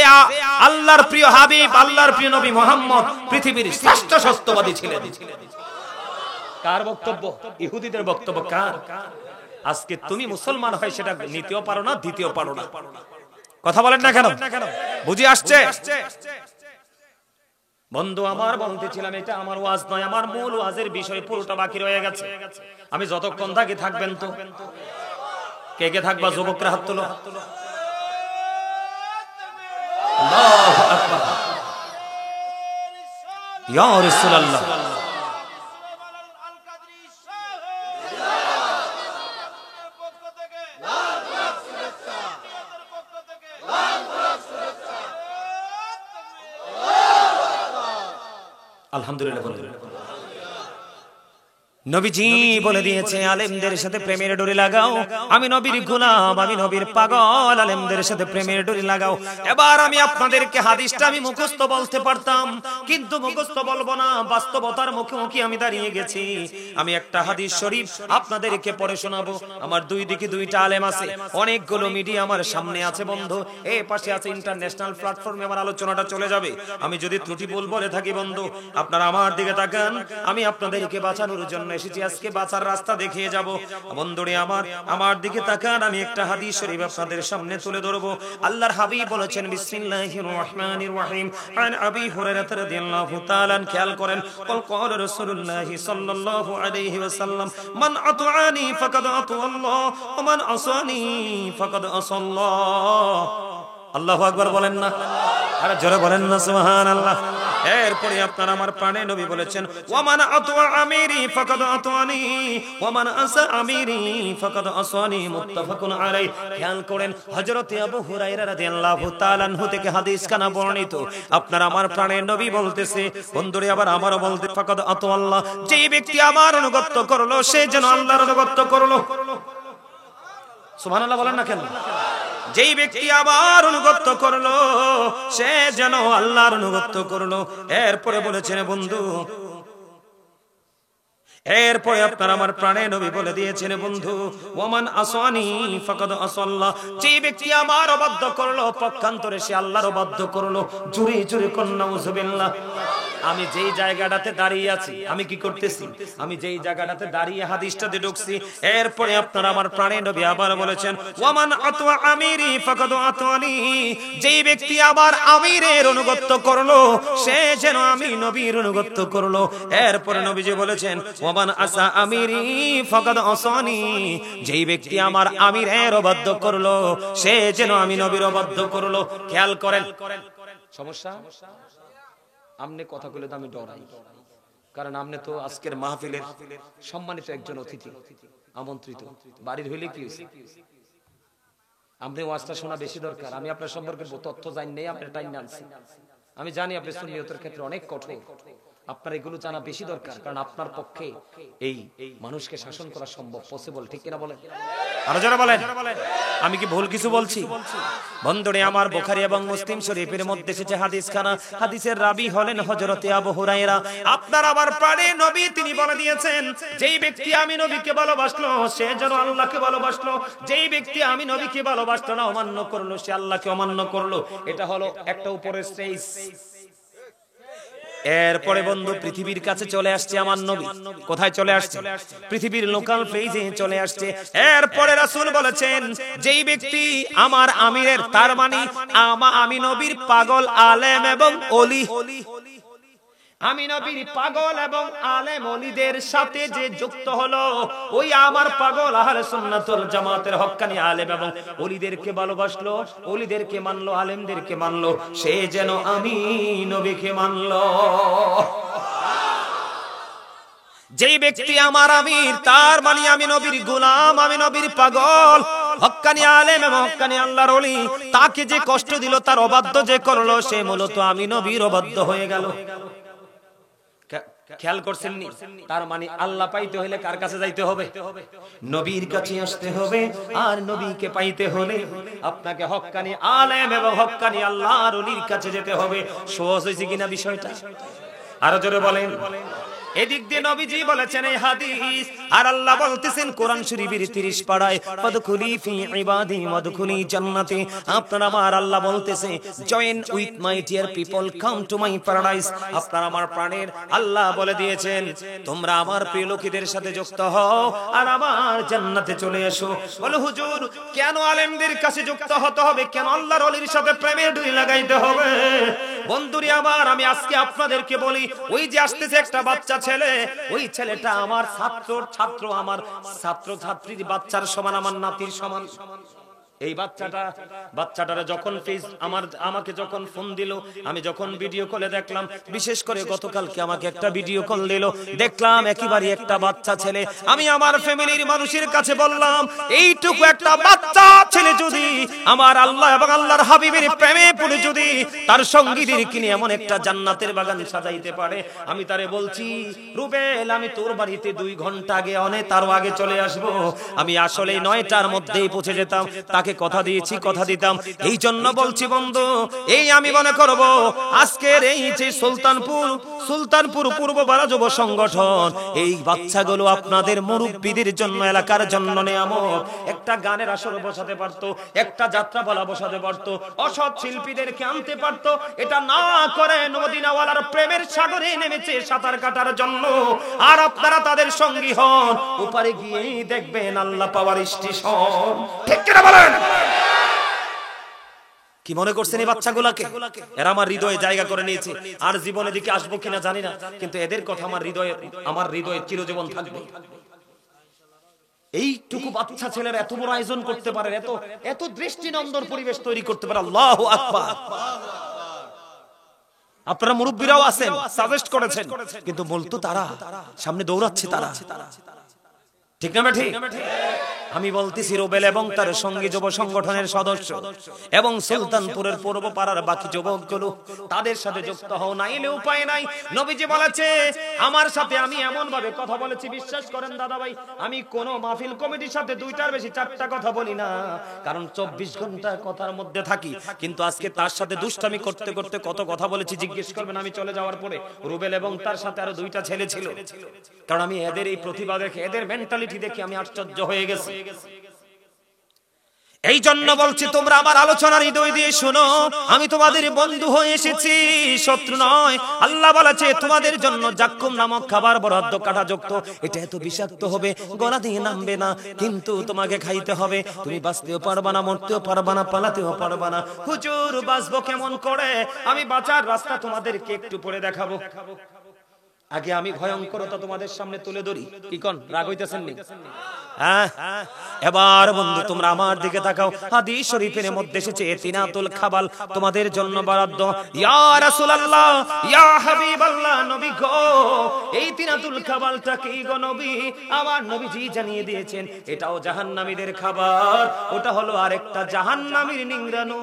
আল্লাহর প্রিয় হাবিব আল্লাহর প্রিয় নবী মুহাম্মদ পৃথিবীর শ্রেষ্ঠ সত্যবাদী ছিলেন। কার বক্তব্য? ইহুদিদের বক্তব্য। কার? আজকে তুমি মুসলমান হয় সেটা নিতেও পারো না, দ্বিতীয় পারো না। কথা বলেন না কেন? বুঝি আসছে? বন্ধু আমার বলতেছিলাম এটা আমার ওয়াজ নয়, আমার মূল ওয়াজের বিষয় পুরোটা বাকি রয়ে গেছে। আমি যতক্ষণ থাকি থাকবেন তো? কে কে থাকবা? যুবকরা হাত তোলো। আল্লাহু আকবার, ইয়া রাসূলুল্লাহ। আলহামদুলিল্লাহ। নবীজি বলে দিয়েছে আলেমদের সাথে প্রেমের ডোরি লাগাও। আমি নবীর গোলাম, আমি নবীর পাগল, আলেমদের সাথে প্রেমের ডোরি লাগাও। এবার আমি আপনাদেরকে হাদিসটা আমি মুখস্থ বলতে পারতাম, কিন্তু মুখস্থ বলবো না, বাস্তবতার মুখোমুখি আমি দাঁড়িয়ে গেছি। আমি একটা হাদিস শরীফ আপনাদেরকে পড়ে শোনাবো। আমার দুই দিকে দুইটা আলেম আছে, অনেকগুলো মিডিয়া আমার সামনে আছে বন্ধু, এই পাশে আছে ইন্টারন্যাশনাল প্ল্যাটফর্মে আমার আলোচনাটা চলে যাবে। আমি যদি ত্রুটি ভুল বলে থাকি বন্ধু আপনারা আমার দিকে তাকান। আমি আপনাদেরকে বাঁচানোর জন্য এসেছি, আজকে বাঁচার রাস্তা দেখিয়ে যাব। বন্ধুরে আমার দিকে তাকান, আমি একটা হাদিস শরীফ আপনাদের সামনে তুলে ধরবো। আল্লাহর হাবিব বলেছেন বিসমিল্লাহির রহমানির রহিম আন আবি হুরায়রা রাদিয়াল্লাহু তাআলা, খেয়াল করেন, ক্বাল রাসূলুল্লাহ সাল্লাল্লাহু আলাইহি ওয়াসাল্লাম মান আতাআনি ফাকাদ আতাআল্লাহ ওয়া মান আসানি ফাকাদ আসাল্লাহ। আল্লাহু আকবার বলেন না? আরে জোরে বলেন না সুবহানাল্লাহ। এরপরে আপনার আমার প্রাণে নবী বলেছেন ওয়ামান আতা আমিরি ফাকাদ আতানি ওয়ামান আসা আমিরি ফাকাদ আসানি, মুত্তাফাকুন আলাইহি। খেয়াল করেন হযরত আবু হুরায়রা রাদিয়াল্লাহু তাআলা আনহু থেকে হাদিস কানা বর্ণিত। আপনার আমার প্রাণের নবী বলতেছে, বন্ধুরে আবার আমারও বলতে ফাকাদ আতা আল্লাহ, যে ব্যক্তি আমার অনুগত করলো সে যেন আল্লাহর অনুগত করলো। সুবহানাল্লাহ বলেন না কেন? যেই ব্যক্তি আবার অনুগত করলো সে যেন আল্লাহর অনুগত করলো। এরপরে বলেছেন বন্ধু এরপরে আপনার আমার প্রাণের নবী বলে দিয়েছেন বন্ধু, ওমান আসানি ফাকাদ আসাল্লাহ, যে ব্যক্তি আমার অবাধ্য করলো পক্ষান্তরে সে আল্লাহর অবাধ্য করলো। জোরে জোরে কন্না নাউজুবিল্লাহ। আমি যেই জায়গাটাতে দাঁড়িয়ে আছি, আমি কি করতেছি? আমি যেই জায়গাটাতে দাঁড়িয়ে হাদিসটাতে ঢুকছি, এরপরে আপনার আমার প্রাণের নবী আবার বলেছেন, ওয়ামান আতওয়া আমিরি ফাকাদ আতওয়ানি, যেই ব্যক্তি আমার আমিরের অনুগত্য করলো সে যেন আমি নবীর অনুগত্য করলো। এরপরে নবীজি বলেছেন, ওয়ামান আসা আমিরি ফাকাদ আসানি, যেই ব্যক্তি আমার আমিরের অবাধ্য করলো সে যেন আমি নবীর অবাধ্য করলো। খেয়াল করেন, সমস্যা আমনে কথা বলে তো আমি ডরাই, কারণ আমনে তো আজকের মাহফিলের সম্মানিত একজন অতিথি, আমন্ত্রিত বাড়ির হইলে কি হইছে, আপনি ওয়াজটা শোনা বেশি দরকার। আমি আপনার সম্পর্কে তথ্য জানি নেই, আপনার টাইম আনছি। আমি জানি আপনি সুন্নিয়তের ক্ষেত্রে অনেক কঠোর, আপনার এগুলো জানা বেশি দরকার, কারণ আপনার পক্ষে এই মানুষকে শাসন করা সম্ভব, পসিবল, ঠিক কিনা বলেন? আরো যারা বলেন, আমি কি ভুল কিছু বলছি? বন্ধুরে আমার, বুখারী এবং মুসলিম শরীফের মধ্যে এসেছে হাদিস খানা, হাদিসের রাবী হলেন হযরতে আবু হুরায়রা। আপনার আমার প্রাণের নবী তিনি বলে দিয়েছেন, যেই ব্যক্তি আমি নবীকে ভালোবাসলো সে যেন আল্লাহকে ভালোবাসলো, যেই ব্যক্তি আমি নবীকে ভালোবাসলো না, অমান্য করলো, সে আল্লাহকে অমান্য করলো। এটা হলো একটা উপরের স্টেজ। এরপরে বন্ধু পৃথিবীর কাছে চলে আসছে আমার নবী। কোথায় চলে আসছে? পৃথিবীর লোকাল পেজে চলে আসছে। এরপরে রাসূল বলেছেন, যেই ব্যক্তি আমার আমিরের, তার মানে আমি নবীর পাগল আলেম এবং ওলি, আমি নবীর পাগল এবং আলেম ওলিদের সাথে যে যুক্ত হলো, ওই আমার পাগল আহলে সুন্নাত ওয়াল জামাতের হক্কানি আলেম এবং ওলিদেরকে ভালোবাসলো, ওলিদেরকে মানলো, আলেমদেরকে মানলো, সে যেন আমি নবীকে মানলো। যেই ব্যক্তি আমার আমির, তার মানে আমি নবীর গোলাম, আমি নবীর পাগল, হক্কানি আলেম এবং হক্কানি আল্লাহর ওলি, তাকে যে কষ্ট দিল, তার অবাধ্য যে করলো, সে মূলত আমি নবীর অবাধ্য হয়ে গেল। খেয়াল করছেন নি? তার মানে আল্লাহ পাইতে হলে কার কাছে যাইতে হবে? নবীর কাছে আসতে হবে। আর নবীকে পাইতে হলে আপনাকে হক্কানি আলেম এবং হক্কানি আল্লাহর ওলির কাছে যেতে হবে। সহজ হয়েছে কিনা বিষয়টা? আরো জোরে বলেন। এদিক দিয়ে নবীজি বলেছেন এই হাদিস, আর আল্লাহ বলতেছেন কোরআন শরীফের 30 পারায়, ফাদখুলি ফি ইবাদি ওয়াদখুলি জান্নাতি। আপনার আমার আল্লাহ বলতেছে, join with my dear people, come to my paradise. আপনার আমার প্রাণের আল্লাহ বলে দিয়েছেন, তোমরা আমার প্রিয় লোকেদের সাথে যুক্ত হও আর আমার জান্নাতে চলে এসো। বলে হুজুর, কেন আলেমদের কাছে যুক্ত হতে হবে? কেন আল্লাহর ওলির সাথে প্রেমের ডুই লাগাইতে হবে? বন্ধুরে আমার, আমি আজকে আপনাদেরকে বলি, ওই যে আসতেছে একটা বাচ্চা ছেলে, ওই ছেলেটা আমার ছাত্র, আমার ছাত্র ছাত্রীর বাচ্চার সমান, আমার নাতির সমান। এই বাচ্চাটারে যখন আমাকে যখন ফোন দিল, আমি যখন ভিডিও কলে দেখলাম, বিশেষ করে গতকালকে আমাকে একটা ভিডিও কল দিল, দেখলাম একেবারে একটা বাচ্চা ছেলে। আমি আমার ফ্যামিলির মানুষের কাছে বললাম, এইটুকু একটা বাচ্চা ছেলে যদি আমার আল্লাহ এবং আল্লাহর হাবিবের প্রেমে পড়ে যদি তার সঙ্গীদের কিনে এমন একটা জান্নাতের বাগান সাজাইতে পারে, আমি তারে বলছি, রুবেল, আমি তোর বাড়িতে 2 ঘন্টা আগে, তারও আগে চলে আসবো। আমি আসলে 9টার মধ্যেই পৌঁছে যেতাম, তাকে কথা দিয়েছি, কথা দিতাম। এই জন্য বলছি বন্ধু, এই আমি মনে করব আজকের এই যে সুলতানপুর পূর্ব বারা যুব সংগঠন, এই বাচ্চাগুলো আপনাদের মুরব্বীদের জন্য, এলাকার জন্য নিয়ামত। একটা গানের আসর বসাতে পারতো, একটা যাত্রা বলা বসাতে পারতো, অসৎ শিল্পীদেরকে আনতে পারতো। এটা না করে মদিনাওয়ালার প্রেমের সাগরে নেমেছে সাঁতার কাটার জন্য। আর আপনারা তাদের সঙ্গী হন, ওপারে গিয়ে দেখবেন আল্লাহ পাওয়ার স্টেশন। ঠিক কিনা বলেন? কি মনে করছেন এই বাচ্চাগুলোকে? এরা আমার হৃদয়ে জায়গা করে নিয়েছে, আর জীবনে দিকে আসবো কিনা জানি না, কিন্তু এদের কথা আমার হৃদয়ে চিরজীবন থাকবে। এইটুকু বাচ্চা ছেলেরা এত বড় আয়োজন করতে পারে, এত দৃষ্টিনন্দন পরিবেশ তৈরি করতে পারে, আল্লাহু আকবার। আপনারা মুরব্বীরাও আছেন, সাজেস্ট করেছেন, কিন্তু বলতো তারা, সামনে দৌড়াচ্ছে তারা। ঠিক না ঠিক? আমি বলতেছি রুবেল এবং তার সঙ্গী যুব সংগঠনের সদস্য এবং সুলতানপুরের পূর্ব পাড়ার বাকি যুবকগুলো তাদের সাথে যুক্ত হও, নাইলে উপায় নাই। নবীজি বলেছে আমার সাথে আমি এমন ভাবে কথা বলেছি, বিশ্বাস করেন দাদা ভাই, আমি কোন মাহফিল কমিটির সাথে 2টার বেশি 4টা কথা বলি না, কারণ 24 ঘন্টা কথার মধ্যে থাকি। কিন্তু আজকে তার সাথে দুষ্টামি করতে করতে কত কথা বলেছি জিজ্ঞেস করবেন আমি চলে যাওয়ার পরে। রুবেল এবং তার সাথে আরো 2টা ছেলে ছিল, কারণ আমি এদের এই প্রতিভা দেখে, এদের মেন্টালিটি দেখে আমি আশ্চর্য হয়ে গেছি। এই জন্য বলছি তোমরা আমার আলোচনার হৃদয় দিয়ে শোনো, আমি তোমাদের বন্ধু হয়ে এসেছি, শত্রু নয়। আল্লাহ বলেছে তোমাদের জন্য জাক্কুম নামক খাবার বরাদ্দ কাটাযুক্ত, এটা এত বিষাক্ত হবে গলা দিয়ে নামবে না, কিন্তু তোমাকে খাইতে হবে। তুমি বাঁচতেও পারবা না, মরতেও পারবা না, পালাতেও পারবা না। হুজুর বাঁচবো কেমন করে? আমি বাঁচার রাস্তা তোমাদেরকে একটু পরে দেখাবো। আগে আমি ভয়ঙ্করতা তোমাদের সামনে তুলে ধরি। কি কোন রাগ হইতেছেন নি? হ্যাঁ, এবার বন্ধু তোমরা আমার দিকে তাকাও। হাদিস শরীফের মধ্যে এসেছে তিনাতুল খাবাল তোমাদের জন্য বরাদ্দ। ইয়া রাসূলুল্লাহ, ইয়া হাবিবাল্লাহ, নবী গো, এই তিনাতুল খাবালটা কি গো নবী? আমার নবীজি জানিয়ে দিয়েছেন এটাও জাহান্নামীদের খাবার, ওটা হলো আরেকটা জাহান্নামীর নিংড়ানো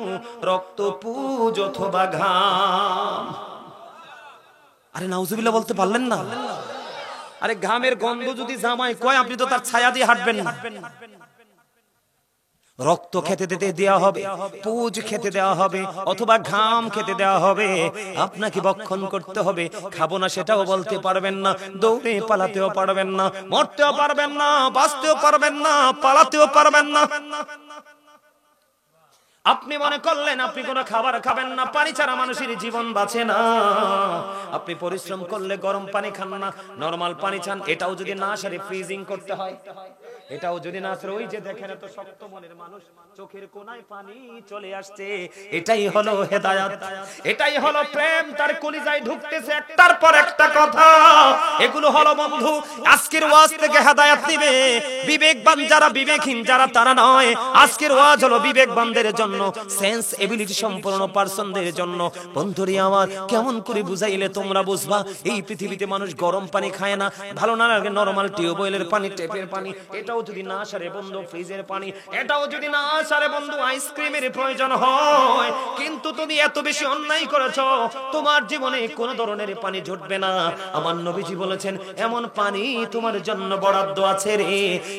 রক্ত, পুজ অথবা ঘাম। আরে নাউজুবিল্লাহ বলতে পারলেন না? আরে ঘামের গন্ধ যদি জামাই কয় আপনি তো তার ছায়া দিয়ে হাঁটবেন না। রক্ত খেতে দেওয়া হবে, পুজ খেতে দেওয়া হবে, অথবা ঘাম খেতে দেওয়া হবে, আপনাকে ভক্ষণ করতে হবে। খাবো না সেটাও বলতে পারবেন না, দৌড়ে পালাতেও পারবেন না, মরতেও পারবেন না, বাঁচতেও পারবেন না, পালাতেও পারবেন না। আপনি মনে করলেন আপনি কোনো খাবার খাবেন না, পানি ছাড়া মানুষের জীবন বাঁচে না। আপনি পরিশ্রম করলে গরম পানি খান না, নরমাল পানি খান, এটাও যদি না সারে ফ্রিজিং করতে হয়, এটাও যদি না সারে, ওই যে দেখেন এত শক্ত মনের মানুষ, চোখের কোনায় পানি চলে আসছে। এটাই হলো হেদায়েত, এটাই হলো প্রেম, তার কলিজায় ঢুকতেছে একটার পর একটা কথা। এগুলো হলো বন্ধু আজকের ওয়াজ থেকে হেদায়েত নিবে বিবেকবান যারা, বিবেকহীন যারা তারা নয়। আজকের ওয়াজ হলো বিবেকবানদের জন্য, সেন্স এবিলিটি সম্পন্ন পারসনদের জন্য। বন্ধুরি আমার, কেমন করে বুঝাইলে তোমরা বুঝবা? এই পৃথিবীতে মানুষ গরম পানি খায় না, ভালো না লাগে নরমাল টিউবওয়েলের পানি, টেপের পানি, এটাও যদি না সারে বন্ধু ফ্রিজের পানি, এটাও যদি না সারে বন্ধু আইসক্রিমের প্রয়োজন হয়। কিন্তু তুমি এত বেশি অন্যায় করেছো, তোমার জীবনে কোন ধরনের পানি জুটবে না। আমার নবীজি বলেছেন এমন পানি তোমার জন্য বরাদ্দ আছে রে,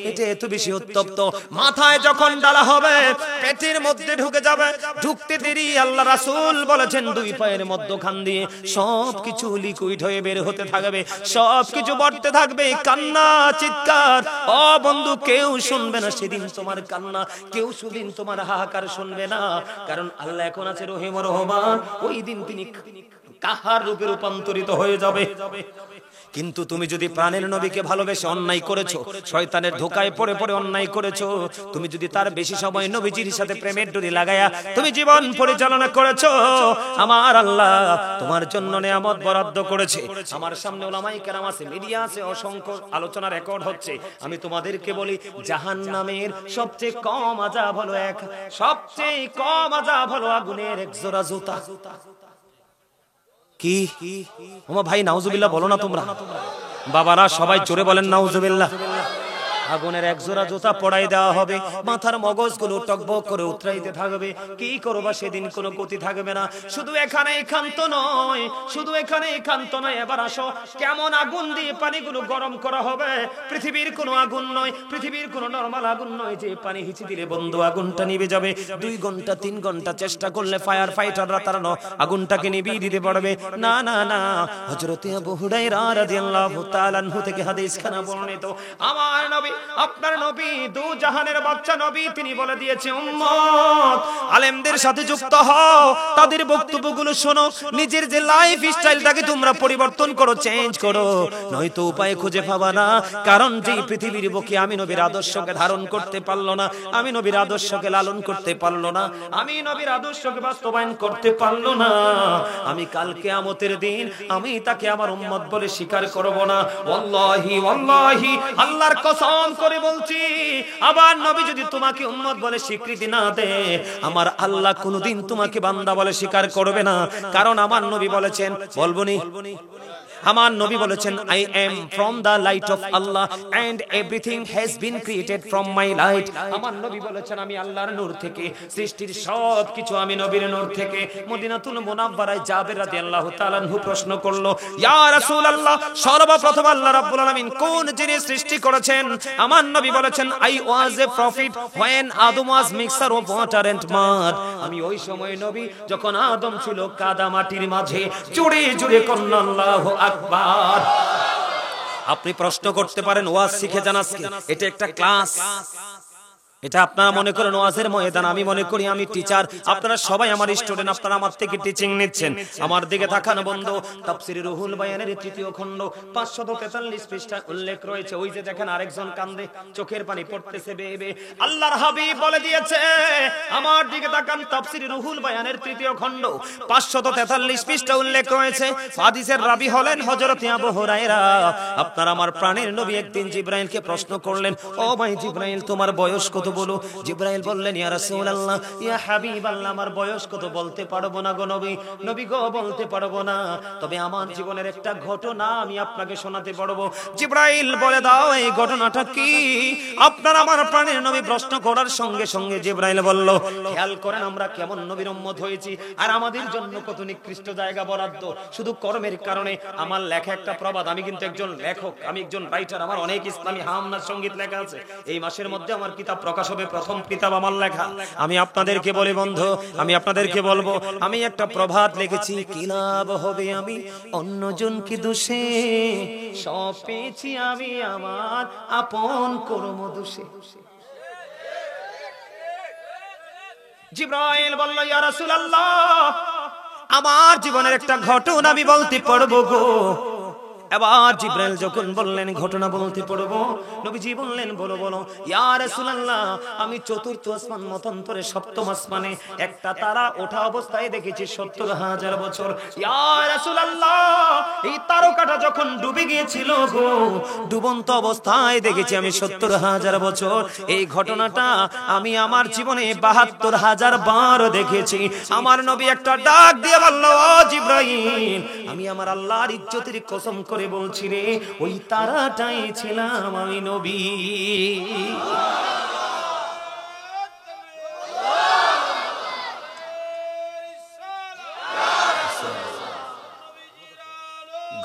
এটা এত বেশি উত্তপ্ত, মাথায় যখন ডালা হবে পেটের মধ্যে ঢুকে যাবে, ঢুকতে দেরি আল্লাহ রাসূল বলেছেন 2 পায়ের মধ্যখান দিয়ে সবকিছু লিকুইড হয়ে বের হতে থাকবে, সবকিছু বর্তে থাকবে, কান্না চিৎকার। ও বন্ধু, কেউ শুনবে না সেদিন তোমার কান্না, কেউ সেদিন তোমার হাহাকার শুনবে না, কারণ আল্লাহ এখন আছে রহিম রহমান। ওই দিন তিনি কাহার রূপে রূপান্তরিত হয়ে যাবে। কিন্তু তুমি যদি প্রাণের নবীকে ভালোবেসে অন্যায় করেছো, শয়তানের ধোকায় পড়ে পড়ে অন্যায় করেছো, তুমি যদি তার বেশি সময় নবীজির সাথে প্রেমের ডোরি লাগায়া তুমি জীবন পরিচালনা করেছো, আমার আল্লাহ তোমার জন্য নিয়ামত বরাদ্দ করেছে। আমার সামনে উলামায়ে কেরাম আছে, মিডিয়া আছে, অসংখ্য আলোচনা রেকর্ড হচ্ছে। আমি তোমাদেরকে বলি জাহান্নামের সবচেয়ে কম আযাব হলো সবচেয়ে কম আযাব হলো আগুনের এক জোড়া জুতা। কি ওমা ভাই নাউজুবিল্লাহ বলো না তোমরা, বাবারা সবাই জোরে বলেন নাউজুবিল্লাহ। আগুনের এক জোড়া জুতা পড়াই দেওয়া হবে, মাথার মগজগুলো টকবক করে উতরাইতে থাকবে। কি করবা সেদিন কোনো গতি থাকবে না। শুধু এখানে ক্ষান্ত নয়, শুধু এখানে ক্ষান্ত নয়, এবার আসো কেমন আগুন দিয়ে পানিগুলো গরম করা হবে। পৃথিবীর কোনো আগুন নয়, পৃথিবীর কোনো নরমাল আগুন নয় যে পানি হিচি দিলে বন্ধু আগুনটা নিভে যাবে। 2 ঘন্টা 3 ঘন্টা চেষ্টা করলে ফায়ার ফাইটাররা তারা আগুনটাকে নিভিয়ে দিতে পারবে না। না না, হযরত আবু হুরায়রা রাদিয়াল্লাহু তাআলা আনহু থেকে হাদিসখানা বর্ণিত, আমার নবী আপনার নবী দু জাহানের বাদশা নবী, তিনি বলে দিয়েছে উম্মত আলেমদের সাথে যুক্ত হও, তাদের বক্তব্যগুলো শোনো, নিজের যে লাইফ স্টাইলটাকে তোমরা পরিবর্তন করো, চেঞ্জ করো, নয়তো উপায় খুঁজে পাবা না। কারণ যেই পৃথিবীর বুকে আমি নবীর আদর্শকে ধারণ করতে পারলো না, আমি নবীর আদর্শকে লালন করতে পারলো না, আমি নবীর আদর্শকে বাস্তবায়ন করতে পারলো না, আমি কাল কিয়ামতের দিন আমি তাকে আমার উম্মত বলে স্বীকার করব না। ওয়াল্লাহি ওয়াল্লাহি আল্লাহর কসম করে বলছি, আবার নবী যদি তোমাকে উম্মত বলে স্বীকৃতি না দেয়, আমার আল্লাহ কোনদিন তোমাকে বান্দা বলে স্বীকার করবে না। কারণ আমার নবী বলেছেন, বলবনি আমার নবী বলেছেন I am from the light of Allah and everything has been created from my light। আমার নবী বলেছেন আমি আল্লাহর নূর থেকে, সৃষ্টির সব কিছু আমি নবীর নূর থেকে। মদিনাতুল মুনাওয়ারায় জাবের রাদিয়াল্লাহু তাআলা আনহু প্রশ্ন করলো, ইয়া রাসূলুল্লাহ, সর্বপ্রথম আল্লাহ রাব্বুল আলামিন কোন জিনিস সৃষ্টি করেছেন? আমার নবী বলেছেন I was a prophet when Adam was mixture of water and mud। আমি ওই সময় নবী যখন আদম ছিল কাদা মাটির মাঝে। জোরে জোরে কন্না আল্লাহু আকবার। আপনি প্রশ্ন করতে পারেন ওয়াজ শিখে যান আজকে, এটা একটা ক্লাস। এটা আপনারা মনে করেন ওয়াজের ময়দান, আমি মনে করি আমি টিচার, আপনারা সবাই আমার স্টুডেন্ট, আপনারা আমার থেকে টিচিং নিচ্ছেন। আমার দিকে তাকানো বন্ধু। তাফসীর রুহুল বায়ানের 3য় খণ্ড 543 পৃষ্ঠা উল্লেখ রয়েছে। ওই যে দেখেন আরেকজন কান্দে, চোখের পানি পড়তেছে বেয়ে বেয়ে। আল্লাহর হাবিব বলে দিয়েছে, আমার দিকে তাকান, তাফসীর রুহুল বায়ানের 3য় খণ্ড 543 পৃষ্ঠা উল্লেখ রয়েছে। হাদিসের রাবী হলেন হযরত আবু হুরায়রা। আপনার আমার প্রাণের নবী একদিন জিবরাইলকে প্রশ্ন করলেন, ও ভাই জিবরাইল, তোমার বয়স কত বলো? জিবরাইল বললেন, ইয়া রাসূলুল্লাহ, ইয়া হাবিবাল্লাহ, আমার বয়স কত বলতে পারবো না গো নবী। নবী গো, বলতে পারবো না, তবে আমার জীবনের একটা ঘটনা আমি আপনাকে শোনাতে পারবো। জিবরাইল বলে দাও, এই ঘটনাটা কি? আপনার আমার প্রাণের নবী প্রশ্ন করার সঙ্গে সঙ্গে জিবরাইল বলল, খেয়াল করেন আমরা কেমন নবীর উম্মত হয়েছি, আর আমাদের জন্য কত নিকৃষ্ট জায়গা বরাদ্দ শুধু কর্মের কারণে। আমার লেখা একটা প্রবাদ, আমি কিন্তু একজন লেখক, আমি একজন রাইটার, আমার অনেক ইসলামী হামনার সঙ্গীত লেখা আছে। এই মাসের মধ্যে আমার কিতাব প্রকাশ হবে, প্রথম কিতাব আমার লেখা। আমি আপনাদেরকে বলি বন্ধু, আমি আপনাদেরকে বলবো, আমি একটা প্রভাত লিখেছি, কি লাভ হবে আমি অন্যজনকে দোষে, সব পেয়েছি আমি আমার আপন কর্ম দোষে। জিবরাইল বলল, ইয়া রাসূলুল্লাহ, আমার জীবনের একটা ঘটনা আমি বলতে পারবো গো। এবার জিবরাইল যখন বললেন ঘটনা বলতে পারবো, নবীজি বললেন, বলো বলো। ইয়া রাসূলুল্লাহ, আমি 4র্থ আসমান মতান্তরে 7ম আসমানে একটা তারা ওঠা অবস্থায় দেখেছি 70,000 বছর। ইয়া রাসূলুল্লাহ, এই তারকাটা যখন ডুবে গিয়েছিল গো, ডুবন্ত অবস্থায় দেখেছি আমি 70,000 বছর। এই ঘটনাটা আমি আমার জীবনে 72,000 বার দেখেছি। আমার নবী একটা ডাক দিয়ে বলল, ও জিবরাইল, আমি আমার আল্লাহর ইজ্জতের কসম করে বলছি রে, ওই তারাটাই ছিলাম আমি নবী।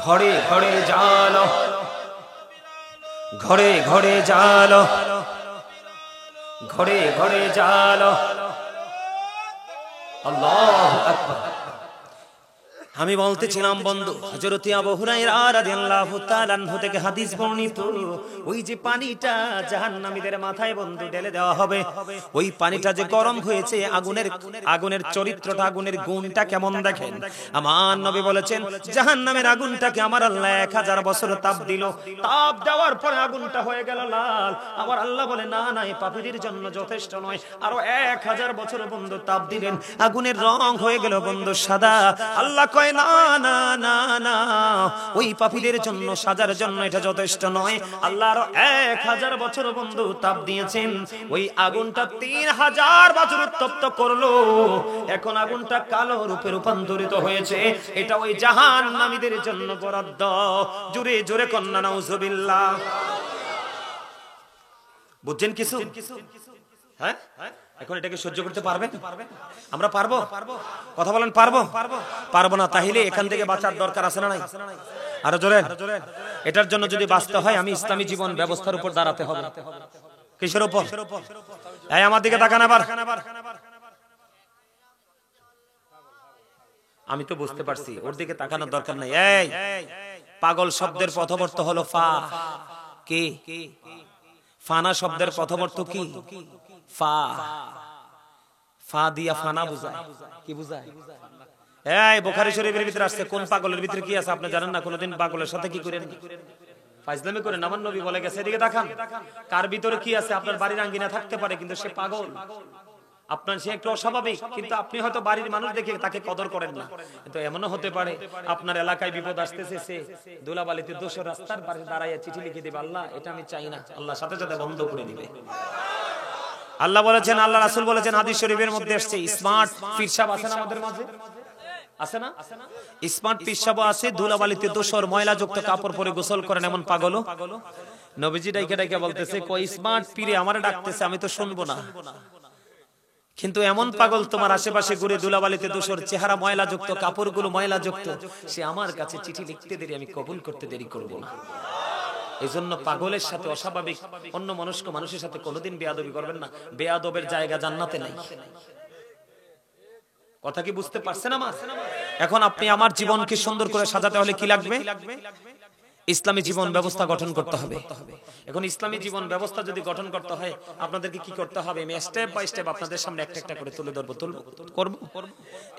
ঘরে ঘরে জালো, ঘরে ঘরে জালো, ঘরে ঘরে জালো, আল্লাহু আকবার। আমি বলতেছিলাম বন্ধু, হযরত আবু হুরায়রা রাদিয়াল্লাহু তাআলা আনহু থেকে হাদিস বর্ণিত, ওই যে পানিটা জাহান্নামীদের মাথায় বন্ধু ঢেলে দেওয়া হবে, ওই পানিটা যে গরম হয়েছে, আগুনের চরিত্রটা, আগুনের গুণটা কেমন দেখেন। আমার নবী বলেছেন, জাহান্নামের আগুনটাকে আমার আল্লাহ 1000 বছর তাপ দিল, তাপ দেওয়ার পরে আগুনটা হয়ে গেল লাল। আমার আল্লাহ বলে, না না, এই পাপীদের জন্য যথেষ্ট নয়, আরো 1000 বছর বন্ধু তাপ দিলেন, আগুনের রং হয়ে গেল বন্ধু সাদা। আল্লাহ কয়, না না না না, ওই পাপীদের জন্য, সাজার জন্য এটা যথেষ্ট নয়। আল্লাহ আরো 1000 বছর বন্ধু তাপ দিয়েছেন। ওই আগুনটা 3000 বছর উত্তপ্ত করলো, এখন আগুনটা কালো রূপে রূপান্তরিত হয়েছে। এটা ওই জাহান্নামীদের জন্য বরাদ্দ। জোরে জোরে কন্না নাউজুবিল্লাহ। বুঝছেন কিছু? হ্যাঁ, এখন এটাকে সহ্য করতে পারবেন? আমরা পারবো? কথা বলেন, পারবো? পারবো না, তাহলে এখান থেকে বাঁচার দরকার আছে না নাই? আরো জোরে। এটার জন্য যদি বাঁচতে হয়, আমি ইসলামী জীবন ব্যবস্থার উপর দাঁড়াতে হবে। কিসের উপর? এই আমার দিকে তাকান আবার। আমি তো বুঝতে পারছি, ওর দিকে তাকানোর দরকার নাই। এই পাগল শব্দের প্রথমার্থ হলো ফা। কি? ফানা শব্দের প্রথমার্থ কি? ফা। ফা দিয়া ফানা বুঝায়। কি বুঝায়? এই বুখারী শরীফের ভিতরে আসছে, কোন পাগলের ভিতরে কি আছে আপনি জানেন না? কোনদিন পাগলের সাথে কি করেন? ফাজলামি করেন। আমার নবী বলে গেছে, এদিকে তাকান, কার ভিতরে কি আছে? আপনার বাড়ির আঙ্গিনা থাকতে পারে, কিন্তু সে পাগল। আপনার সে একটু অস্বাভাবিক, কিন্তু আপনি হয়তো বাড়ির মানুষ দেখে তাকে কদর করেন না। কিন্তু এমনও হতে পারে আপনার এলাকায় বিপদ আসতেছে, সে ধুলাবালিতে 200 রাস্তার পাশে দাঁড়াইয়া চিঠি লিখে দিবে, আল্লাহ এটা আমি চাই না, আল্লাহ সাথে সাথে বন্ধ করে দিবে। আল্লাহ বলেছেন, আল্লাহ রাসূল বলেছেন, হাদিস শরীফের মধ্যে আসছে, স্মার্ট ফিরসাব আছেন আমাদের মাঝে, আছে না? স্মার্ট পিসাবও আছে, ধুলাবালিতে দোসর ময়লাযুক্ত কাপড় পরে গোসল করেন এমন পাগলও। নবীজি ডাইকা ডাইকা বলতেছে, কই স্মার্ট পীরে আমারে ডাকতেছে, আমি তো শুনবো না। কিন্তু এমন পাগল তোমার আশেপাশে ঘুরে, ধুলাবালিতে দোসর, চেহারা ময়লাযুক্ত, কাপড়গুলো ময়লাযুক্ত, সে আমার কাছে চিঠি লিখতে দেরি, আমি কবুল করতে দেরি করব না। এই জন্য পাগলের সাথে, অস্বাভাবিক অন্য মনস্ক মানুষের সাথে কোনোদিন বেয়াদবি করবেন না। বেয়াদবের জায়গা জান্নাতে নাই। কথা কি বুঝতে পারছেন আমার? এখন আপনি আমার জীবনকে সুন্দর করে সাজাতে হলে কি লাগবে? ইসলামী জীবন ব্যবস্থা গঠন করতে হবে। এখন ইসলামী জীবন ব্যবস্থা যদি গঠন করতে হয়, আপনাদেরকে কি করতে হবে? আমি স্টেপ বাই স্টেপ আপনাদের সামনে একটা একটা করে তুলে ধরবো, করব।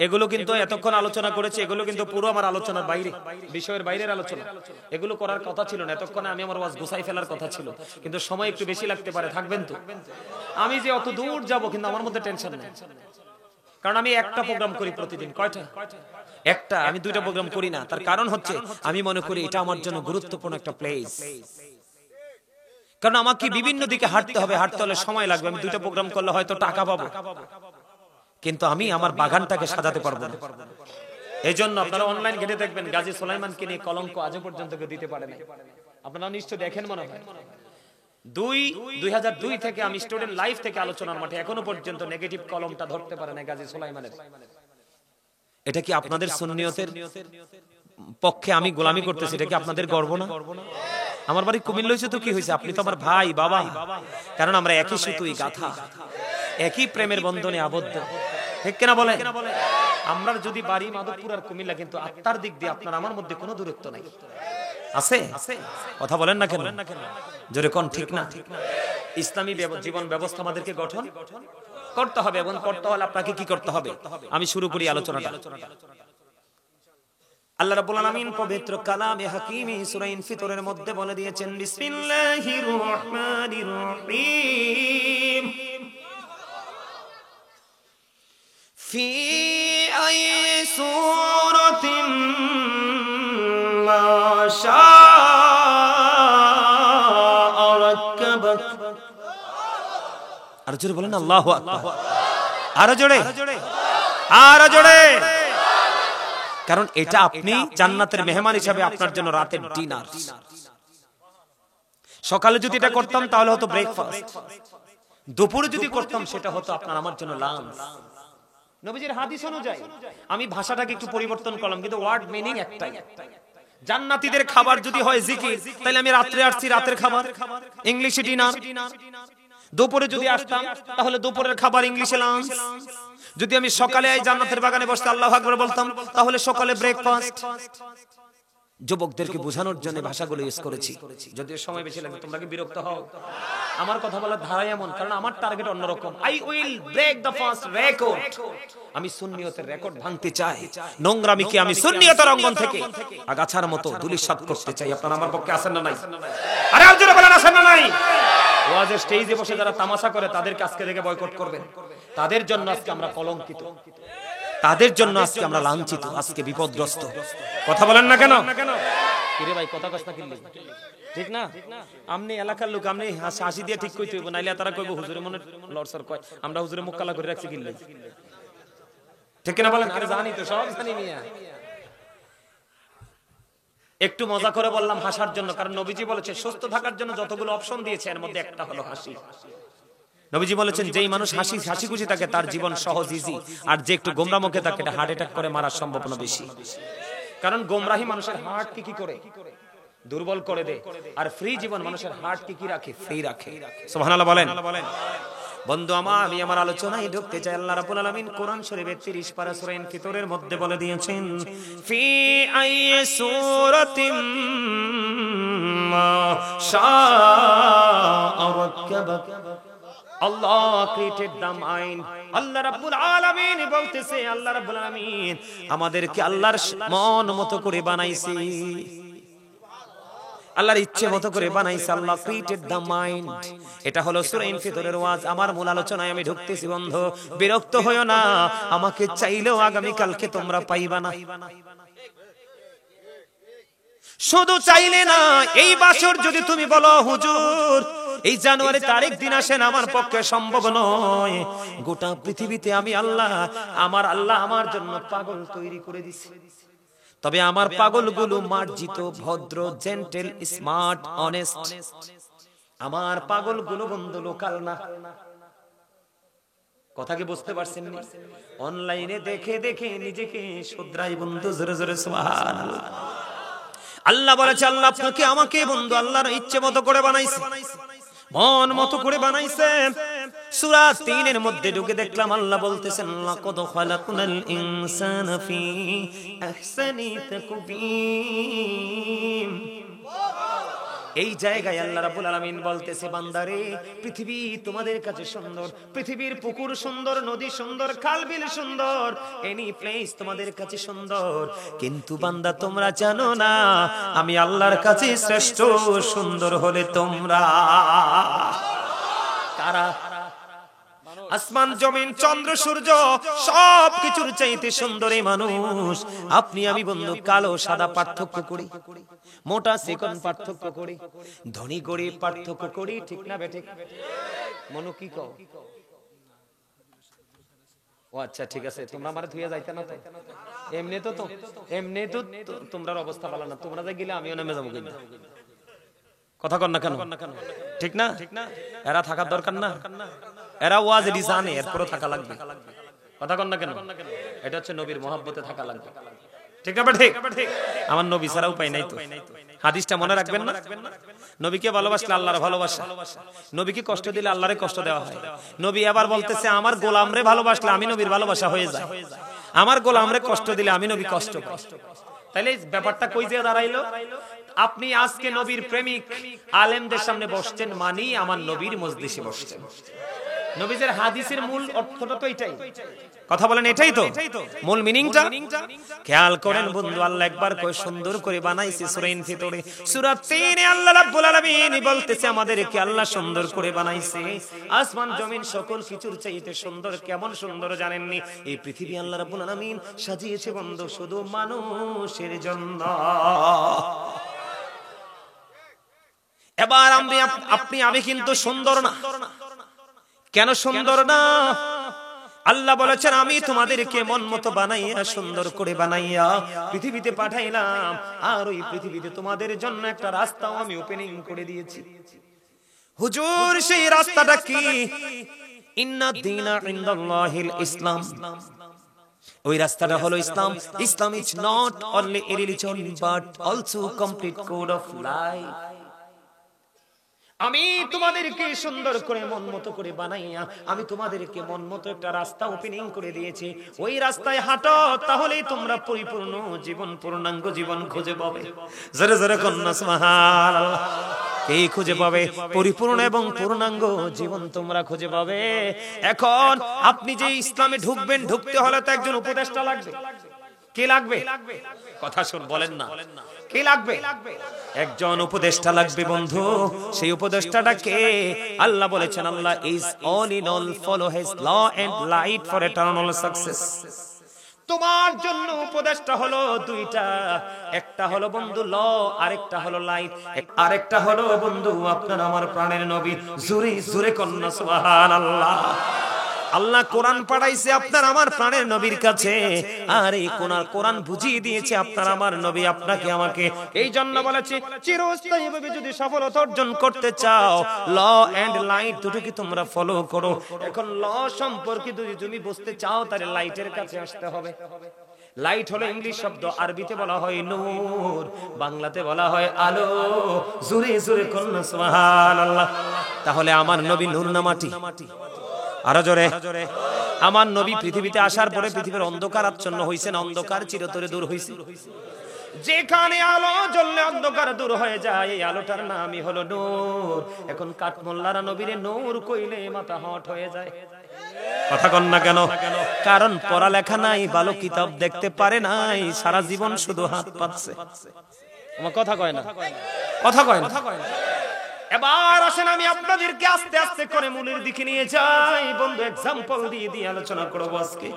এগুলো কিন্তু এতক্ষণ আলোচনা করেছি, এগুলো কিন্তু পুরো আমার আলোচনার বাইরে, বিষয়ের বাইরের আলোচনা। এগুলো করার কথা ছিল না, এতক্ষণে আমি আমার ওয়াজ গুছাই ফেলার কথা ছিল, কিন্তু সময় একটু বেশি লাগতে পারে। থাকবেন তো? আমি যে অত দূর যাব, কিন্তু আমার মধ্যে টেনশন নেই, কারণ আমি একটা প্রোগ্রাম করি প্রতিদিন। কয়টা? একটা। আমি দুইটা প্রোগ্রাম করি না। তার কারণ হচ্ছে আমি মনে করি এটা আমার জন্য গুরুত্বপূর্ণ একটা প্লেস, কারণ আমাকে বিভিন্ন দিকে হাঁটতে হবে, হাঁটতে হলে সময় লাগবে। আমি দুইটা প্রোগ্রাম করলে হয়তো টাকা পাবো, কিন্তু আমি আমার বাগানটাকে সাজাতে পারবো না। এই জন্য আপনারা অনলাইন ঘেটে দেখবেন, গাজী সুলাইমানকে নিয়ে কলঙ্ক আজও পর্যন্ত কেউ দিতে পারে নাই। আপনারা নিশ্চয় দেখেন মনে হয়। 2002 থেকে আমি স্টুডেন্ট লাইফ থেকে আলোচনার মাঠে এখনো পর্যন্ত নেগেটিভ কলমটা ধরতে পারে না গাজী সুলাইমানের। এটা কি আপনাদের সুন্নিয়তের পক্ষে আমি গোলামি করতেছি? এটা কি আপনাদের গর্ব না? আমার বাড়ি কুমিল্লা হয়েছে তো কি হয়েছে? আপনি তো আমার ভাই, বাবা, কারণ আমরা একই সুতোয় গাথা, একই প্রেমের বন্ধনে আবদ্ধ। ঠিক কিনা বলেন? আমরা যদি বাড়ি মাধবপুর আর কুমিল্লা, কিন্তু আত্মার দিক দিয়ে আপনার আমার মধ্যে কোনো দূরত্ব নাই। আছে? কথা বলেন না কেন? জোরে কোন ঠিক না? ইসলামী জীবন ব্যবস্থা আমাদেরকে গঠন করতে হবে, এবং করতে হলে আপনাকে কি করতে হবে? আমি শুরু করি আলোচনাটা। আল্লাহ রাব্বুল আলামিন পবিত্র কালামে হাকিমে সূরা ইনফিতরের মধ্যে বলে দিয়েছেন, বিসমিল্লাহির রহমানির রহিম, ফি আইয়ি সূরাতিন মা শাআ রাক্কাবাক। আর জোরে বলেন আল্লাহু আকবার। আরো জোরে, আরো জোরে। কারণ এটা আপনি জান্নাতের মেহমান হিসেবে আপনার জন্য রাতের ডিনার। সকালে যদি এটা করতাম তাহলে হতো ব্রেকফাস্ট, দুপুরে যদি করতাম সেটা হতো আপনার আমার জন্য লাঞ্চ। নবীজির হাদিস অনুযায়ী আমি ভাষাটাকে একটু পরিবর্তন করলাম, কিন্তু ওয়ার্ড মিনিং একটাই। জান্নাতীদের খাবার যদি হয় জিকির, তাহলে আমি রাত্রে আসছি রাতের খাবার, ইংলিশে ডিনার। দুপুরে যদি আসতাম তাহলে দুপুরের খাবার ইংলিশে লাঞ্চ। যদি আমি সকালে এই জান্নাতের বাগানে বসতে আল্লাহু আকবার বলতাম, তাহলে সকালে ব্রেকফাস্ট। যুবকদেরকে বোঝানোর জন্য ভাষাগুলো ইউজ করেছি, যদিও সময় বেশি লাগে, তোমরা কি বিরক্ত হও? আমার কথা বলার ধারা এমন, কারণ আমার টার্গেট অন্যরকম। I will break the first record. আমি সুন্নিয়তের রেকর্ড ভাঙতে চাই। নোংরামিকে আমি সুন্নিয়তের অঙ্গন থেকে আগাছার মতো ধূলিসাৎ করতে চাই। আপনারা আমার পক্ষে আছেন না নাই? আরে আজকে বলেন আছেন না নাই? ওয়াজের স্টেজে বসে যারা তামাশা করে তাদেরকে আজকে থেকে বয়কট করবেন। তাদের জন্য আজকে আমরা কলঙ্কিত, তাদের জন্য আজকে আমরা লাঞ্ছিত, আজকে বিপদগ্রস্ত। কথা বলেন না কেন? কিরে ভাই কথা কষ্ট কিনলি ঠিক না? আমনি এলাকার লোক, আমনি হাসি দিয়ে ঠিক কইতে হইব, নাইলে তারা কইব হুজুরের মনে লড়সর কয়, আমরা হুজুরের মুখ কালা করে রাখছি কিনলে। ঠিক না বলেন? আরে জানি তো, সব জানি মিয়া। একটু মজা করে বললাম হাসার জন্য, কারণ নবীজি বলেছে সুস্থ থাকার জন্য যতগুলো অপশন দিয়েছে এর মধ্যে একটা হলো হাসি। নবীজি বলেছেন যেই মানুষ হাসি খুশি থাকে তার জীবন সহজ, ইজি, আর যে একটু গোমরা মুখে থাকে এটা হার্ট অ্যাটাক করে মারার সম্ভাবনা বেশি। কারণ গোমরাহি মানুষের হার্ট কি করে দুর্বল করে দেয়, আর ফ্রি জীবন মানুষের হার্ট কি রাখে? ফ্রি রাখে। সুবহানাল্লাহ বলেন। বন্ধু আমার, আমি আমার আলোচনায় ঢুকতে চাই। আল্লাহ রাব্বুল আলামিন কোরআন শরীফের 30 পারা সূরা ইনফিতরের মধ্যে বলে দিয়েছেন, ফি আইয়ি সূরাতিম মা শাআ রাক্কাবাক। Allah created the mind. আল্লাহ রাব্বুল আলামিন বলতেছে, আল্লাহ রাব্বুল আলামিন আমাদেরকে আল্লাহর মন মতো করে বানাইছে, আল্লাহর ইচ্ছে মতো করে বানাইছে। আল্লাহ created the mind। এটা হলো সূরা ইনফিতরের ওয়াজ। আমার মূল আলোচনায় আমি ঢুকতেছি। বন্ধু বিরক্ত হয়ো না, আমাকে চাইলেও আগামী কালকে তোমরা পাইবা না। শুধু চাইলে না, এই বছর যদি তুমি বলো হুজুর এই জানুয়ারি তারিখ দিন আসেন আমার পক্ষে সম্ভব নয়। গোটা পৃথিবীতে আমি আল্লাহ আমার জন্য পাগল তৈরি করে দিছি। তবে আমার পাগলগুলো মার্জিত, ভদ্র, জেন্টেল, স্মার্ট, অনেস্ট। আমার পাগলগুলো বন্ধু লোকাল না। কথা কি বুঝতে পারছেন? অনলাইনে দেখে দেখে নিজেকে শুধরাই বন্ধু, জোরে জোরে সুবহানাল্লাহ। আল্লাহ বলেছে, আল্লাহ আপনাকে আমাকে বন্ধু আল্লাহর ইচ্ছে মতো করে বানাইছে, মন মতো করে বানাইছে। সূরা 3 এর মধ্যে ঢুকে দেখলাম আল্লাহ বলতেছেন, লাকাদ খালাকনাল ইনসানা ফি আহসানি তাকবীম। এই জায়গায় আল্লাহ রাব্বুল আলামিন বলতেছে, বান্দারে পৃথিবী তোমাদের কাছে সুন্দর, পৃথিবীর পুকুর সুন্দর, নদী সুন্দর, খাল বিল সুন্দর, এনি প্লেস তোমাদের কাছে সুন্দর, কিন্তু বান্দা তোমরা জানো না আমি আল্লাহর কাছে শ্রেষ্ঠ সুন্দর হলে তোমরা কারা? আসমান জমিন চন্দ্র সূর্য সব কিছুর চাইতে সুন্দর এই মানুষ। আপনি আমি বন্ধু কালো সাদা পার্থক্য করি, মোটা চিকন পার্থক্য করি, ধনী গরিব পার্থক্য করি, ঠিক না বেঠিক? মনু কি কও? ও আচ্ছা ঠিক আছে, তোমরা আমারে ধুইয়া যাইতে না তো? এমনি তো তোমরার অবস্থা ভালো না, তোমরা যা গেলে আমিও নেমে যাবো। কিন্তু কথা কন না কেন? ঠিক না? এরা থাকার দরকার না? এরা ওয়াজ জানে, এরপরও থাকা লাগবে। কথা কন না কেন? এটা হচ্ছে নবীর মহব্বতে থাকা লাগবে, ঠিক না? ঠিক। আমার নবী ছাড়া উপায় নাই তো। হাদিসটা মনে রাখবেন না? নবীকে ভালোবাসলে আল্লাহর ভালোবাসা, নবীকে কষ্ট দিলে আল্লাহরে কষ্ট দেওয়া হয়। নবী এবার বলতেছে, আমার গোলামরে ভালোবাসলে আমি নবীর ভালোবাসা হয়ে যায়, আমার গোলামরে কষ্ট দিলে আমি নবী কষ্ট পাই। তাইলে ব্যাপারটা কই যে দাঁড়াইলো? আপনি আজকে নবীর প্রেমিক আলেমদের সামনে বসছেন মানি আমার নবীর মজলিসে বসছেন। নবীদের হাদিসের মূল অর্থটা তো এটাই। কথা বলেন, এটাই তো মূল মিনিংটা। খেয়াল করেন বন্ধু, আল্লাহ একবার কই সুন্দর করে বানাইছে সূরা ইনফিতরে, সূরা 3 এ আল্লাহ রাব্বুল আলামিন বলতেছে আমাদেরকে আল্লাহ সুন্দর করে বানাইছে। আসমান জমিন সকল কিছুর চাইতে সুন্দর। কেমন সুন্দর জানেননি? এই পৃথিবী আল্লাহ রাব্বুল আলামিন সাজিয়েছে বন্ধু শুধু মানুষের জন্য। এবার আপনি আমি কিন্তু সুন্দর না। কেন সুন্দর না? আল্লাহ বলেছেন, আমি তোমাদেরকে মন মতো বানাইয়া সুন্দর করে বানাইয়া পৃথিবীতে পাঠাইলাম, আর ওই পৃথিবীতে তোমাদের জন্য একটা রাস্তাও আমি ওপেনিং করে দিয়েছি। হুজুর, সেই রাস্তাটা কি? ইন্না দীনা ইনদাল্লাহিল ইসলাম। ওই রাস্তাটা হলো ইসলাম। Islam is not only a religion but also complete code of life. আমি তোমাদেরকে সুন্দর করে মন মতো করে বানাইয়া আমি তোমাদেরকে মন মতো একটা রাস্তা ওপেনিং করে দিয়েছি। ওই রাস্তায় হাঁটো, তাহলেই তোমরা পরিপূর্ণ জীবন, পূর্ণাঙ্গ জীবন খুঁজে পাবে। জোরে জোরে কন্যা সুবহানাল্লাহ। এই খুঁজে পাবে পরিপূর্ণ এবং পূর্ণাঙ্গ জীবন তোমরা খুঁজে পাবে। এখন আপনি যে ইসলামে ঢুকবেন, ঢুকতে হলে তো একজন উপদেষ্টা লাগবে। কে লাগবে? কথা শুন, বলেন না কে লাগবে? একজন উপদেষ্টা লাগবে বন্ধু। সেই উপদেষ্টাটা কে? আল্লাহ বলেছেন, Allah is all in all, follow his law and light for eternal success. তোমার জন্য উপদেষ্টা হলো দুইটা, একটা হলো বন্ধু ল, আরেকটা হলো লাইট, আরেকটা হলো বন্ধু আপনার আমার প্রাণের নবী। জোরে জোরে কন্যা সুবহানাল্লাহ। আল্লাহ কোরআন পাঠাইছে আপনার আমার প্রাণের নবীর কাছে, আর এই কোরআন বুঝিয়ে দিয়েছে আপনার আমার নবী আপনাকে আমাকে। এই জন্য বলেছে, চিরস্থায়ীভাবে যদি সফলতা অর্জন করতে চাও, ল এন্ড লাইট দুটোকে তোমরা ফলো করো। এখন ল সম্পর্কে যদি তুমি বুঝতে চাও, তাহলে লাইটের কাছে আসতে হবে। লাইট হলো ইংলিশ শব্দ, আরবিতে বলা হয় নূর, বাংলাতে বলা হয় আলো। জোরে জোরে কন্যা সুবহানাল্লাহ। তাহলে আমার নবী নূর না মাটি? আরো জোরে। আমার নবী পৃথিবীতে আসার পরে পৃথিবীর অন্ধকার আচ্ছন্ন হইছে না? অন্ধকার চিরতরে দূর হইছে। যেখানে আলো জ্বললে অন্ধকার দূর হয়ে যায়, এই আলোটার নামই হলো নূর। এখন কাঠমোল্লারা নবীরে নূর কইলে মাথা হট হয়ে যায়। কথা কন না কেন? কারণ পড়ালেখা নাই, ভালো কিতাব দেখতে পারে নাই, সারা জীবন শুধু হাত পাচ্ছে। আমার কথা কয় না, কথা কয় না। এবার আসেন আমি আপনাদেরকে আস্তে আস্তে করে মূলের দিকে নিয়ে যাই বন্ধু। এক্সাম্পল দিয়ে দিয়ে আলোচনা করব আজকে।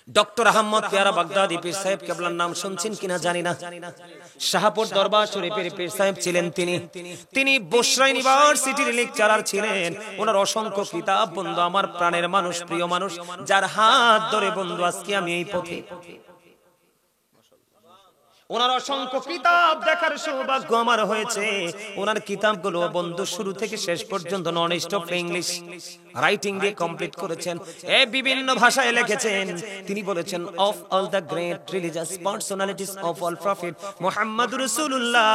ডক্টর আহমদ পেয়ারা বাগদাদি পীর সাহেব কেবলার নাম শুনছেন কিনা জানি না। শাহপুর দরবার শরীফের পীর সাহেব ছিলেন তিনি বসরা ইউনিভার্সিটির লেকচারার ছিলেন। ওনার অসংখ্য কিতাব বন্ধু, আমার প্রাণের মানুষ, প্রিয় মানুষ, যার হাত ধরে বন্ধু আজকে আমি এই পথে, ওনার অসংখ্য কিতাব দেখার সৌভাগ্য আমার হয়েছে। ওনার কিতাবগুলো বন্ধু শুরু থেকে শেষ পর্যন্ত নন স্টপ ইংলিশ রাইটিং দিয়ে কমপ্লিট করেছেন। বিভিন্ন ভাষায় লিখেছেন। তিনি বলেছেন, of all the great religious personalities of all prophet Muhammad রাসূলুল্লাহ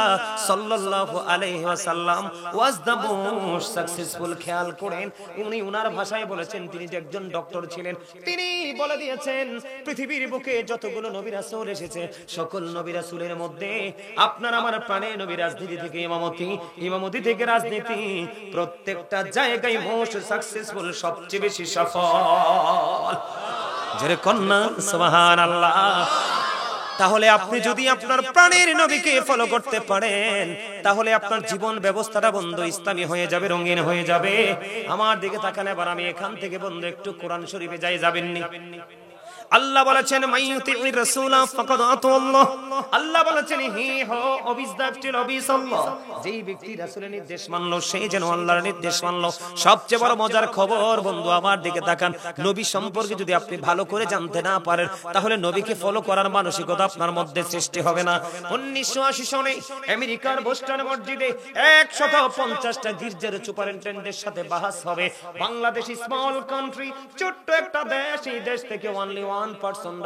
সাল্লাল্লাহু আলাইহি ওয়াসাল্লাম ওয়াজ দ্য মোস্ট সাকসেসফুল। খেয়াল করেন, উনি ওনার ভাষায় বলেছেন, তিনি যে একজন ডক্টর ছিলেন। তিনি বলে দিয়েছেন, পৃথিবীর বুকে যতগুলো নবী রাসূল এসেছে, সকল নবী রাসূলের মধ্যে আপনার আমার প্রাণে নবী রাজনীতি থেকে ইমামতি থেকে রাজনীতি, প্রত্যেকটা জায়গায় মোস্ট সাকসেসফুল, সবচেয়ে বেশি সফল। যারা কন্যা সুবহানাল্লাহ। তাহলে আপনি যদি আপনার প্রাণের নবীকে ফলো করতে পারেন, তাহলে আপনার জীবন ব্যবস্থাটা বন্ধু ইসলামী হয়ে যাবে, রঙিন হয়ে যাবে। আমার দিকে তাকান এবার, আমি এখান থেকে বন্ধু একটু কোরআন শরীফে যাই, যাবেননি? আল্লাহ বলেছেন, মাইয়ুতির রাসূলা ফাকাদ আতাল্লাহ। আল্লাহ বলেছেন, হি হো অবিজদাফটির অবিসাল্লাহ, যেই ব্যক্তি রাসূলের নির্দেশ মানলো সে যেন আল্লাহর নির্দেশ মানলো। সবচেয়ে বড় মজার খবর বন্ধু, আমার দিকে তাকান, নবী সম্পর্কে যদি আপনি ভালো করে জানতে না পারেন, তাহলে নবীকে ফলো করার মানসিকতা আপনার মধ্যে সৃষ্টি হবে না। 1980 সনে আমেরিকার বোস্টন মসজিদে 150টা গির্জার সুপারিনটেন্ডেন্টের সাথে বাহাস হবে। বাংলাদেশ স্মল কান্ট্রি, ছোট্ট একটা দেশ, এই দেশ থেকে অনলি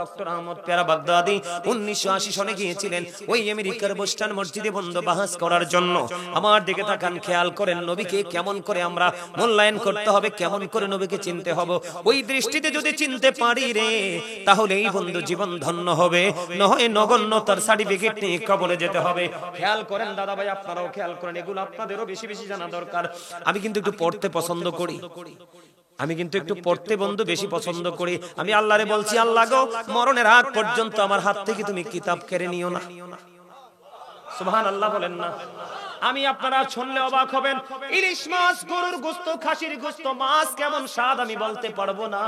ডক্টর আহমদ পেয়ারা বাগদাদি 1980 সনে গিয়েছিলেন ওই আমেরিকার বোস্টন মসজিদে বন্ধ বাহাস করার জন্য। আমার দিকে তাকান, খেয়াল করেন, নবীকে কেমন করে আমরা মূল্যায়ন করতে হবে, কেমন করে নবীকে চিনতে হবে। ওই দৃষ্টিতে যদি চিনতে পারি রে, তাহলে এই বন্ধু জীবন ধন্য হবে, নয় নগণ্যতার সার্টিফিকেট নিয়ে কবরে যেতে হবে। খেয়াল করেন দাদা ভাই, আপনারাও খেয়াল করেন, এগুলো আপনাদেরও বেশি বেশি জানা দরকার। আমি কিন্তু একটু পড়তে পছন্দ করি, বন্ধু বেশি পছন্দ করি। আমি আল্লাহরে বলছি, আল্লাহ গো, মরণের আগ পর্যন্ত আমার হাত থেকে তুমি কিতাব কেড়ে নিও না। সুবহানাল্লাহ বলেন না? আমি আপনারা শুনলে অবাক হবেন, ইলিশ মাছ, গরুর গোশত, খাসির গোশত, মাছ কেমন স্বাদ আমি বলতে পারবো না।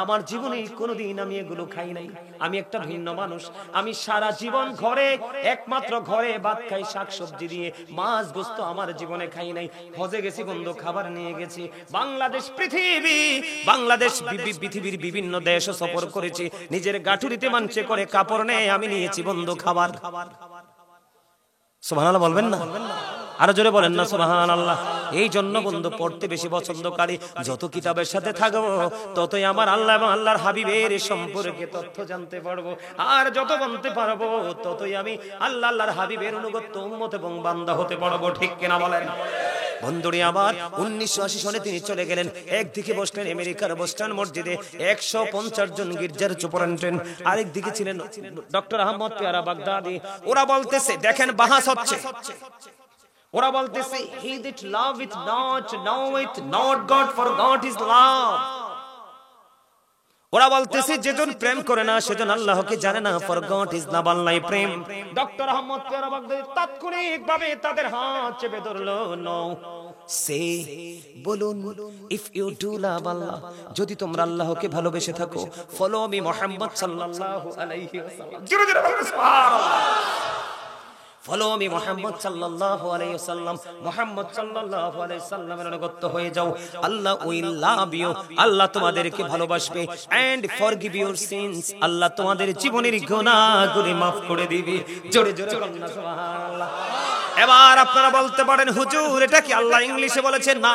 আমার জীবনে কোনোদিন আমি এগুলো খাই নাই। আমি একটা ভিন্ন মানুষ। আমি সারা জীবন একমাত্র ঘরে ভাত খাই শাকসবজি দিয়ে, মাছ গোশত আমার জীবনে খাই নাই। হজে গেছি বন্ধু, খাবার নিয়ে গেছি। বাংলাদেশ পৃথিবীর বিভিন্ন দেশ সফর করেছি, নিজের গাঠুরিতে মানছে করে কাপড় নেই, আমি নিয়েছি বন্ধু খাবার। সুবহানাল্লাহ বলবেন না? আরো জোরে বলেন না সুবহানাল্লাহ। এই জন্য বন্ধু পড়তে বেশি পছন্দ করি। যত কিতাবের সাথে থাকবো, ততই আমার আল্লাহ এবং আল্লাহর হাবিবের সম্পর্কে তথ্য জানতে পারবো। আর যত জানতে পারবো, ততই আমি আল্লাহর হাবিবের অনুগত উম্মত এবং বান্দা হতে পারবো। ঠিক কিনা বলেন? বন্ধুরে আমার, 1980 সনে তিনি চলে গেলেন। একদিকে বসলেন আমেরিকার বোস্টন মসজিদে 150 জন গির্জার সুপারিনটেন্ডেন্ট, আরেকদিকে ছিলেন ডক্টর আহমদ পেয়ারা বাগদাদি। ওরা বলতেছে, দেখেন বাহাস হচ্ছে, ওরা বলতেছে, he that loveth not knoweth not God, for God is love। ওরা বলতেছে, যেজন প্রেম করে না সেজন আল্লাহকে জানে না, for God is love, Allah প্রেম। ডক্টর আহমদ পেয়ারা বাগদাদি তাৎক্ষণিকভাবে তাদের হাত চেপে ধরলো। নো, সে বলুন, if you do love Allah, যদি তোমরা আল্লাহকে ভালোবেসে থাকো, follow me মুহাম্মদ সাল্লাল্লাহু আলাইহি ওয়াসাল্লাম। জোরে জোরে বলুন সুবহানাল্লাহ। ফলো মি মুহাম্মদ সাল্লাল্লাহু আলাইহি ওয়াসাল্লাম, মুহাম্মদ সাল্লাল্লাহু আলাইহি ওয়াসাল্লামের অনুগত হয়ে যাও। আল্লাহ উইল লাভ ইউ, আল্লাহ তোমাদেরকে ভালোবাসবে। এন্ড ফরগিভ ইউর সিনস, আল্লাহ তোমাদের জীবনের গুনাহগুলি maaf করে দিবে। জোরে জোরে বলুন না সুবহানাল্লাহ। এবার আপনারা বলতে পারেন, হুজুর এটা কি আল্লাহ ইংলিশে বলেছেন? না,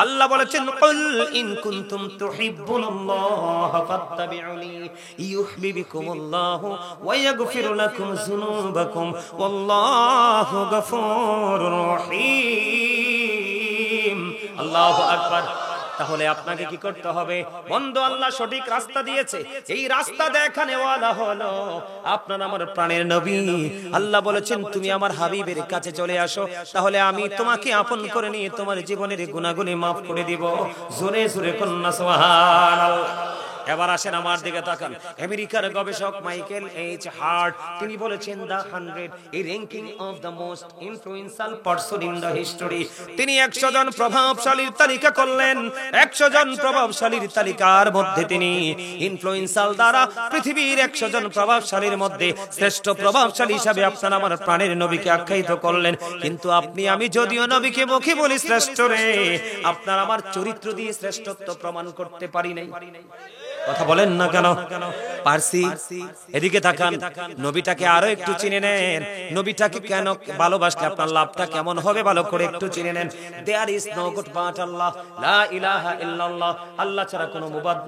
আল্লাহ বলেছেন, কুল ইন কুনতুম তুহিব্বুনাল্লাহ ফাত্তাবিউনি ইউহিব্বুকুমুল্লাহু ওয়া ইয়াগফির লাকুম যুনুবাকুম ওয়াল্লাহু গফুরুর রহিম। আল্লাহু আকবার। তাহলে আপনাকে কি করতে হবে বন্ধু? আল্লাহ সঠিক রাস্তা দিয়েছে, এই রাস্তা দেখানে ওয়ালা হলো আপনার আমার প্রাণের নবী। আল্লাহ বলেছেন, তুমি আমার হাবিবের কাছে চলে আসো, তাহলে আমি তোমাকে আপন করে নিয়ে তোমার জীবনের গুনাহগুলি maaf করে দিব। জোরে জোরে কন্যা সুবহানাল্লাহ। এবার আসেন আমার দিকে তাকান। আমেরিকার গবেষক মাইকেল এইচ হার্ট তিনি বলেছেন দ্য 100 এই ranking of the most influential person in the history. তিনি 100 জন প্রভাবশালীর তালিকা করলেন। 100 জন প্রভাবশালীর তালিকার মধ্যে তিনি ইনফ্লুয়েন্সিয়াল দ্বারা পৃথিবীর 100 জন প্রভাবশালীর মধ্যে শ্রেষ্ঠ প্রভাবশালী হিসাবে আপনার আমার প্রাণের নবীকে আখ্যায়িত করলেন। কিন্তু আপনি আমি যদিও নবীকে মুখে বলি শ্রেষ্ঠ রে, আপনার আমার চরিত্র দিয়ে শ্রেষ্ঠত্ব প্রমাণ করতে পারি নাই। কথা বলেন না কেন? পারসি এদিকে তাকান, নবীটাকে আরো একটু চিনে নেন। নবীটাকে কেন ভালোবাসলে আপনার লাভটা কেমন হবে ভালো করে একটু চিনে নেন। There is no god but Allah, লা ইলাহা ইল্লাল্লাহ, আল্লাহ ছাড়া কোনো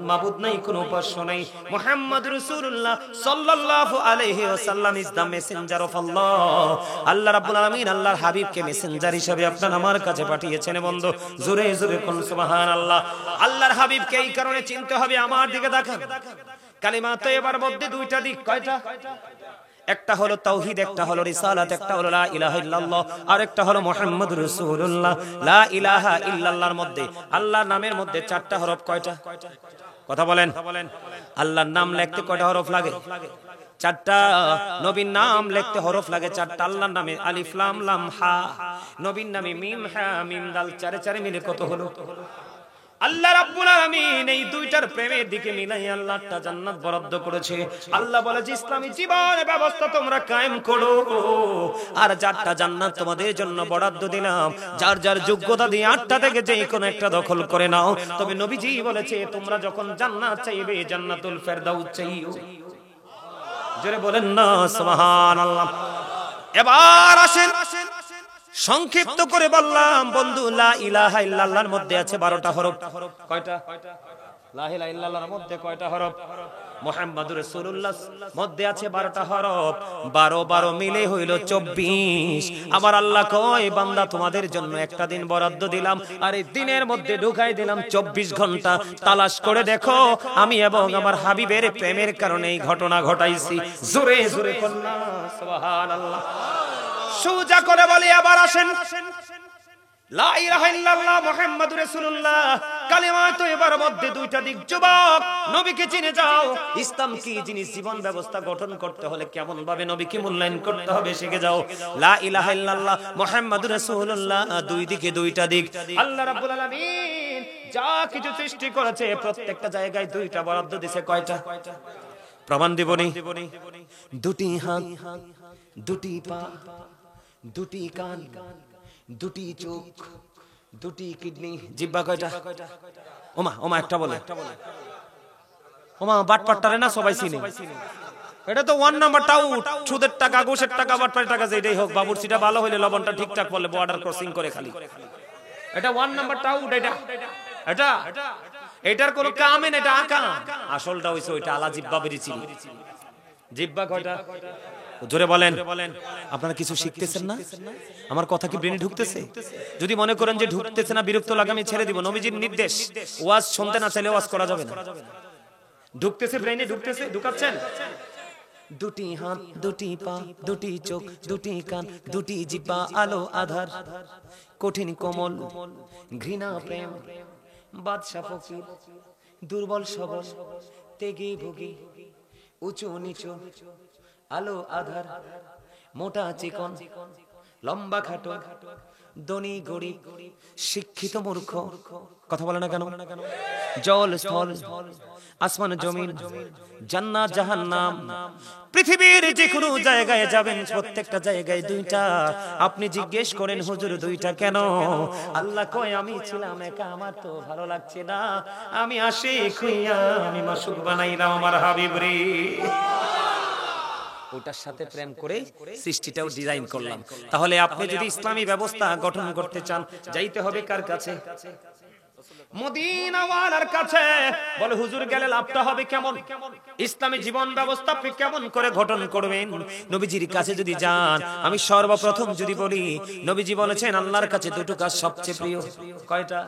মাবুদ নাই, কোনো উপাস্য নাই। মুহাম্মদ রাসূলুল্লাহ সাল্লাল্লাহু আলাইহি ওয়াসাল্লাম ইজ দা মেসেঞ্জার অফ আল্লাহ। আল্লাহ রাব্বুল আলামিন আল্লাহর হাবিবকে মেসেঞ্জার হিসেবে আপনার আমার কাছে পাঠিয়েছেন। বন্ধু জোরে জোরে কোন সুবহানাল্লাহ। আল্লাহর হাবিবকে এই কারণে চিনতে হবে। আমার দিকে দেখেন, কালিমা তয়্যিবার মধ্যে দুইটা দিক। কয়টা? একটা হলো তাওহীদ, একটা হলো রিসালাত, একটা হলো লা ইলাহা ইল্লাল্লাহ, আর একটা হলো মুহাম্মাদুর রাসূলুল্লাহ। লা ইলাহা ইল্লাল্লাহর মধ্যে আল্লাহর নামের মধ্যে চারটা হরফ। কয়টা? কথা বলেন। আল্লাহর নাম লিখতে কয়টা হরফ লাগে? চারটা। নবীর নাম লিখতে হরফ লাগে চারটা। আল্লাহর নামে আলিফ লাম লাম হা, নবীর নামে মিম হা মিম দাল, চারে চারে মিলে কত হলো? আল্লাহ রাব্বুল আলামিন এই দুইটার প্রেমের দিকে মিলাই আল্লাহটা জান্নাত বরাদ্দ করেছে। আল্লাহ বলে যে ইসলামী জীবন ব্যবস্থা তোমরা কায়েম করো, আর চারটা জান্নাত তোমাদের জন্য বরাদ্দ দিলাম। যার যার যোগ্যতা দিয়ে 8টা থেকে যে কোনো একটা দখল করে নাও। তবে নবীজি বলেছে তোমরা যখন জান্নাত চাইবে জান্নাতুল ফেরদাউস চাইও। জোরে বলেন না সুবহানাল্লাহ। এবার আসেন, সংক্ষিপ্ত করে বললাম বন্ধু, লা ইলাহা ইল্লাল্লাহর মধ্যে আছে 12টা হরফ। কয়টা? লা ইলাহা ইল্লাল্লাহর মধ্যে কয়টা হরফ? মুহাম্মাদুর রাসূলুল্লাহ মধ্যে আছে 12টা হরফ। 12 12 মিলে হইল 24। আমার আল্লাহ কয় বান্দা তোমাদের জন্য একটা দিন বরাদ্দ দিলাম, আর এই দিনের মধ্যে ঢুকাই দিলাম 24 ঘন্টা। তালাশ করে দেখো, আমি এবং আমার হাবিবের প্রেমের কারণে এই ঘটনা ঘটাইছি। জোরে জোরে কন্না সুবহানাল্লাহ। সোজা করে বলি, আবার আসেন, লা ইলাহা ইল্লাল্লাহ মুহাম্মাদুর রাসূলুল্লাহ কালিমা তয়্যিবার মধ্যে দুইটা দিক। যুবক, নবীকে চিনে যাও। ইসলাম কি জিনিস, জীবন ব্যবস্থা গঠন করতে হলে কেমন ভাবে নবীকে মূল্যায়ন করতে হবে শিখে যাও। লা ইলাহা ইল্লাল্লাহ মুহাম্মাদুর রাসূলুল্লাহ, দুই দিকে দুইটা দিক। আল্লাহ রাব্বুল আলামিন যা কিছু সৃষ্টি করেছে প্রত্যেকটা জায়গায় দুইটা বরাদ্দ দিয়েছে। কয়টা? প্রমাণ দিবনি। দুটি হাত, দুটি পা, দুটি কান, দুটি চোখ, দুটি কিডনি, জিহ্বা কয়টা? ওমা ওমা একটা বলে, ওমা বাটপাট্টারে না সবাই চিনে। এটা তো 1 নাম্বার টাউট। সুদের টাকা, ঘুষের টাকা, বাটপাটের টাকা যেটাই হোক, বাবুর্চিটা ভালো হইলে লবণটা ঠিকঠাক পড়লে বর্ডার ক্রসিং করে খালি। এটা 1 নাম্বার টাউট। এটা এটার কোনো কামে না, এটা আঁকা। আসলটা হইছে ওইটা আলা জিহ্বা বেরিয়েছি। জিহ্বা কয়টা? জোরে বলেন। আপনারা কিছু শিখতেছেন না? আমার কথা কি ব্রেনে ঢুকতেছে? যদি মনে করেন যে ঢুকতেছে না, বিরক্ত লাগে, আমি ছেড়ে দিব। নবীজির নির্দেশ, ওয়াজ শুনতে না চাইলে ওয়াজ করা যাবে না। ঢুকতেছে ব্রেনে, ঢুকতেছে, ঢুকাচ্ছেন। দুটি হাত, দুটি পা, দুটি চোখ, দুটি কান, দুটি জিহ্বা, আলো আধার, কঠিন কোমল, ঘৃণা প্রেম, বাদশা ফকির, দুর্বল সবল, তেগে ভোগী, উঁচু নিচু, আলো আধার, মোটা চিকন, লম্বা খাটো, ধনী গরিব, শিক্ষিত মূর্খ। কথা বলে না কেন? জল স্থল, আসমান জমিন, জান্নাত জাহান্নাম, পৃথিবীর যে কোনো জায়গায় যাবেন প্রত্যেকটা জায়গায় দুইটা। আপনি জিজ্ঞেস করেন হুজুর দুইটা কেন? আল্লাহ কয় আমি ছিলাম একা, আমার তো ভালো লাগছে না, আমি আশিক হইয়া আমি মাসুক বানাইলাম আমার হাবিব রে। ওটার সাথে প্রেম করে সৃষ্টিটাও ডিজাইন করলাম। তাহলে আপনি যদি ইসলামী ব্যবস্থা গঠন করতে চান, যাইতে হবে কার কাছে? মদিনাওয়ালার কাছে। বলে হুজুর গেলে লাভটা হবে কেমন? ইসলামী জীবন ব্যবস্থা আপনি কেমন করে গঠন করবেন? নবীজির কাছে যদি যান, আমি সর্বপ্রথম যদি বলি, নবীজি বলেছেন আল্লাহর কাছে দুটো কাজ সবচেয়ে প্রিয়। কয়টা?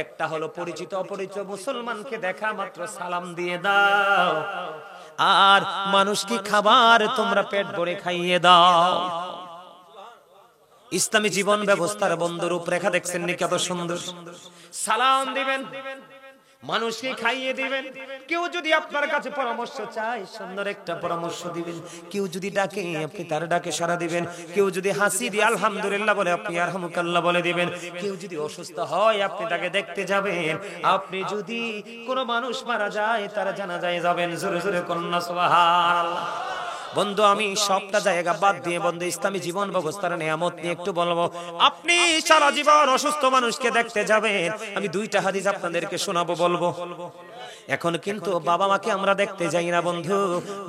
একটা হলো পরিচিত অপরিচিত মুসলমানকে দেখা মাত্র সালাম দিয়ে দাও, আর মানুষকে খাবার তোমরা পেট ভরে খাইয়ে দাও। ইসলামী জীবন ব্যবস্থার বন্ধ রূপরেখা দেখছেন নি কত সুন্দর? সালাম দিবেন, মানুষকে খাইয়ে দিবেন। কেউ যদি আপনার কাছে পরামর্শ চায় সুন্দর একটা পরামর্শ দিবেন। কেউ যদি ডাকে আপনি তার ডাকে সাড়া দিবেন। কেউ যদি হাসি দিয়ে আলহামদুলিল্লাহ বলে আপনি আরহামুকাল্লাহ বলে দিবেন। কেউ যদি অসুস্থ হয় আপনি তাকে দেখতে যাবেন। আপনি যদি কোনো মানুষ মারা যায় তার জানাজায় যাবেন। জোরে জোরে কন্যা সুবহানাল্লাহ। বন্ধু আমি সবটা জায়গা বাদ দিয়ে বন্ধু ইসলামী জীবন ব্যবস্থার নিয়ামত নিয়ে একটু বলবো। আপনি সারা জীবন অসুস্থ মানুষকে দেখতে যাবেন, আমি দুইটা হাদিস আপনাদেরকে শোনাবো বলবো। এখন কিন্তু বাবা মাকে আমরা দেখতে যাই না বন্ধু,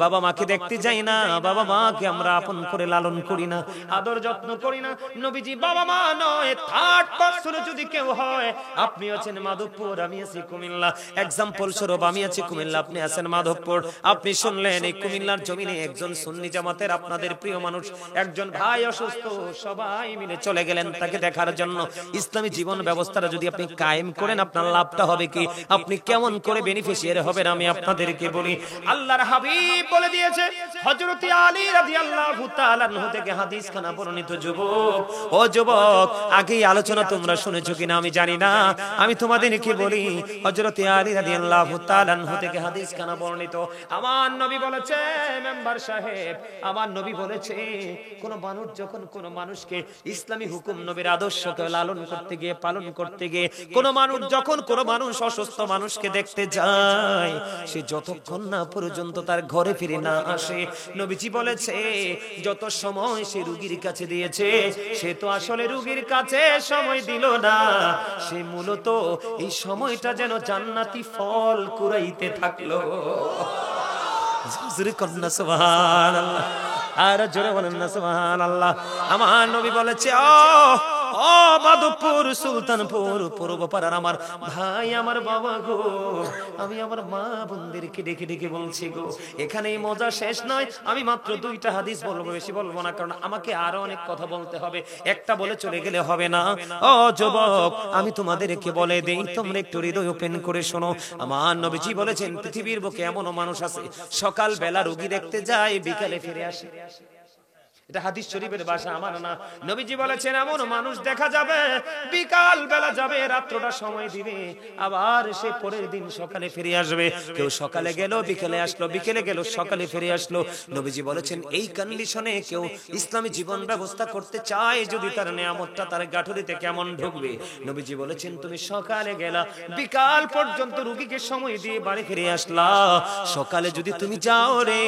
বাবা মাকে দেখতে যাই না, বাবা মাকে আমরা আপন করে লালন করি না, আদর যত্ন করি না। নবীজি বাবা মা নয়, থার্ড পারসন যদি কেউ হয়, আপনি আছেন মাধবপুর, আমি আছি কুমিল্লা, এক্সাম্পল স্বরূপ আমি আছি কুমিল্লা, আপনি আছেন মাধবপুর। আপনি শুনলেন এই কুমিল্লার জমিনে একজন সুন্নি জামাতের আপনাদের প্রিয় মানুষ, একজন ভাই অসুস্থ, সবাই মিলে চলে গেলেন তাকে দেখার জন্য। ইসলামী জীবন ব্যবস্থাটা যদি আপনি কায়েম করেন আপনার লাভটা হবে কি, আপনি কেমন করে বেনিফিশিয়ারি হবেন আমি আপনাদেরকে বলি। আল্লাহর হাবিব বলে দিয়েছে, হযরত আলী রাদিয়াল্লাহু তাআলা আনহু থেকে হাদিস খানা বর্ণিত। যুবক, ও যুবক, আগেই আলোচনা তোমরা শুনেছো কিনা আমি জানি না, আমি তোমাদেরকে বলি, হযরত আলী রাদিয়াল্লাহু তাআলা আনহু থেকে হাদিস খানা বর্ণিত। আমার নবী বলেছে, মেম্বার সাহেব, আমার নবী বলেছে, কোন মানুষ যখন কোন মানুষকে ইসলামী হুকুম নবীর আদর্শকে লালন করতে গিয়ে পালন করতে গিয়ে কোন মানুষ যখন কোন মানুষ অসুস্থ মানুষকে দেখতে যায়, সে যতক্ষণ না পর্যন্ত তার ঘরে ফিরে না আসে, নবীজি বলেছে যত সময় সে রোগীর কাছে দিয়েছে সে তো আসলে রোগীর কাছে সময় দিল না, সে মূলত এই সময়টা যেন জান্নাতি ফল কুড়াইতে থাকলো। জোরে কন্যা সুবহানাল্লাহ, আর জোরে বলেন না সুবহানাল্লাহ। আমার নবী বলেছে, ও মাধবপুর, সুলতানপুর, পূর্বপাড়ার আমার ভাই, আমার বাবা গো, আমি আমার মা বোনদেরকে ডেকে ডেকে বলছি গো, এখানেই মজা শেষ নয়, আমি মাত্র দুইটা হাদিস বলবো, বেশি বলবো না, কারণ আমাকে আরো অনেক কথা বলতে হবে, একটা বলে চলে গেলে হবে না। ও যুবক, আমি তোমাদেরকে বলে দেই, তোমরা একটু হৃদয় ওপেন করে শোনো। আমার নবীজি বলেছেন, পৃথিবীর বুকে এমনও মানুষ আছে সকাল বেলা রোগী দেখতে যায়, বিকালে ফিরে আসে। এটা হাদিস শরীফের ভাষা, আমার না। নবীজি বলেছেন এমন মানুষ দেখা যাবে বিকাল বেলা যাবে, রাত্রটা সময় দিবে, আবার সে পরের দিন সকালে ফিরে আসবে। কেউ সকালে গেল বিকেলে আসলো, বিকেলে গেল সকালে ফিরে আসলো। নবীজি বলেছেন এই কন্ডিশনে কেউ ইসলামী জীবন ব্যবস্থা করতে চায়, যদি তার নিয়ামতটা তার গাঠুরিতে কেমন ঢুকবে। নবীজি বলেছেন তুমি সকালে গেলা, বিকাল পর্যন্ত রোগীকে সময় দিয়ে বাড়ি ফিরে আসলা, সকালে যদি তুমি যাও রে,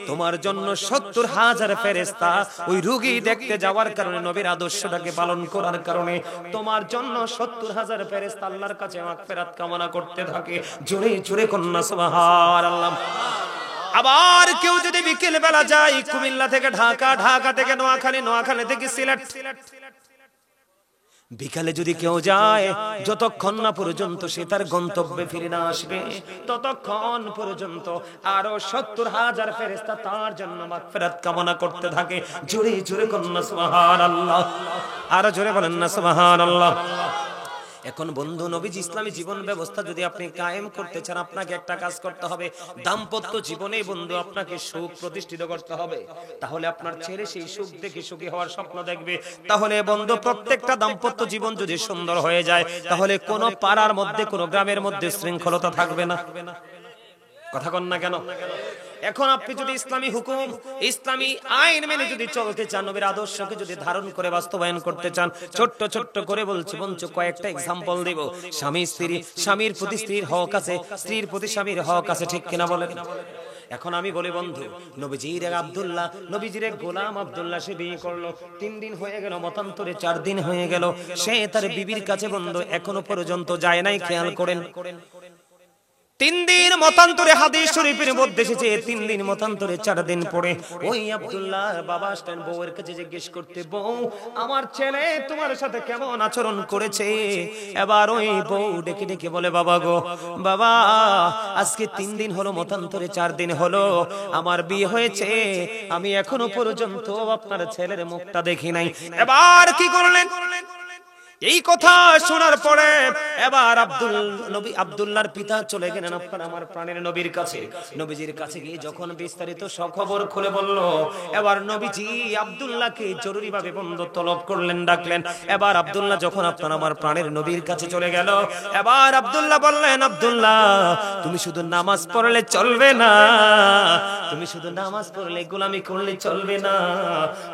তোমার জন্য ৭০,০০০ ফেরেশতা ওই রোগী দেখতে যাওয়ার কারণে, নবীর আদর্শটাকে পালন করার কারণে তোমার জন্য ৭০,০০০ ফেরেশতা আল্লাহর কাছে মাগফিরাত কামনা করতে থাকে। জোরে জোরে কন্যা সুবহানাল্লাহ। আবার কেউ যদি বিকেল বেলা যায় কুমিল্লা থেকে ঢাকা, ঢাকা থেকে নোয়াখালী, নোয়াখালী থেকে সিলেট, বিকালে যদি কেউ যায়, যতক্ষণ না পর্যন্ত সে তার গন্তব্যে ফিরে না আসবে, ততক্ষণ পর্যন্ত আরো ৭০,০০০ ফেরেশতা তার জন্য মাগফিরাত কামনা করতে থাকে। জোরে জোরে কন্যা সুবহানাল্লাহ, আরো জোরে বলেন না সুবহানাল্লাহ। এখন বন্ধু, নবীজি ইসলামী জীবন ব্যবস্থা যদি আপনি কায়েম করতে চান, আপনাকে একটা কাজ করতে হবে। দাম্পত্য জীবনে বন্ধু আপনাকে সুখ প্রতিষ্ঠিত করতে হবে। তাহলে আপনার ছেলে সেই সুখ দেখে সুখী হওয়ার স্বপ্ন দেখবে। তাহলে বন্ধু, প্রত্যেকটা দাম্পত্য জীবন যদি সুন্দর হয়ে যায়, তাহলে কোনো পাড়ার মধ্যে, কোনো গ্রামের মধ্যে শৃঙ্খলতা থাকবে না। কথা কন না কেন? এখন আপনি যদি ইসলামী হুকুম, ইসলামী আইন মেনে যদি চলতে চান, নবীর আদর্শকে যদি ধারণ করে বাস্তবায়ন করতে চান, ছোট্ট ছোট্ট করে বলছি বঞ্চ কয়েকটা এক্সাম্পল দেব। স্বামী স্ত্রী, স্বামীর প্রতি স্ত্রীর হক আছে, স্ত্রীর প্রতি স্বামীর হক আছে, ঠিক কিনা বলেন? এখন আমি বলি বন্ধু, নবীজির আব্দুল্লাহ, নবীজির গোলাম আব্দুল্লাহ সে বিয়ে করলো, 3 দিন হয়ে গেল, মতান্তরে 4 দিন হয়ে গেল, সে তার বিবির কাছে বন্ধু এখনো পর্যন্ত যায় নাই। খেয়াল করেন, 3 দিন মতান্তরে, হাদিস শরীফের মধ্যে এসেছে 3 দিন মতান্তরে 4 দিন পরে ওই আব্দুল্লাহর বাবা আসলেন বউয়ের কাছে, জিজ্ঞেস করতে, বউ আমার ছেলে তোমার সাথে কেমন আচরণ করেছে? এবার ওই বউ ডেকে ডেকে বলে, বাবা গো, বাবা আজকে 3 দিন হলো, মতান্তরে 4 দিন হলো আমার বিয়ে হয়েছে, আমি এখনো পর্যন্ত আপনার ছেলের মুখটা দেখি নাই। এবার কি করলেন? এই কথা শোনার পরে এবার আব্দুল্লাহর পিতা চলে গেলেন আপনার আমার প্রাণের নবীর কাছে। নবীজির কাছে গিয়ে যখন বিস্তারিত সব খবর খুলে বলল, এবার নবীজি আব্দুল্লাহকে জরুরি ভাবে বন্ধু তলব করলেন, ডাকলেন। এবার আব্দুল্লাহ যখন আপনার আমার প্রাণের নবীর কাছে চলে গেল, এবার আব্দুল্লাহ বললেন, আব্দুল্লাহ তুমি শুধু নামাজ পড়লে চলবে না, তুমি শুধু নামাজ পড়লে গোলামি করলে চলবে না,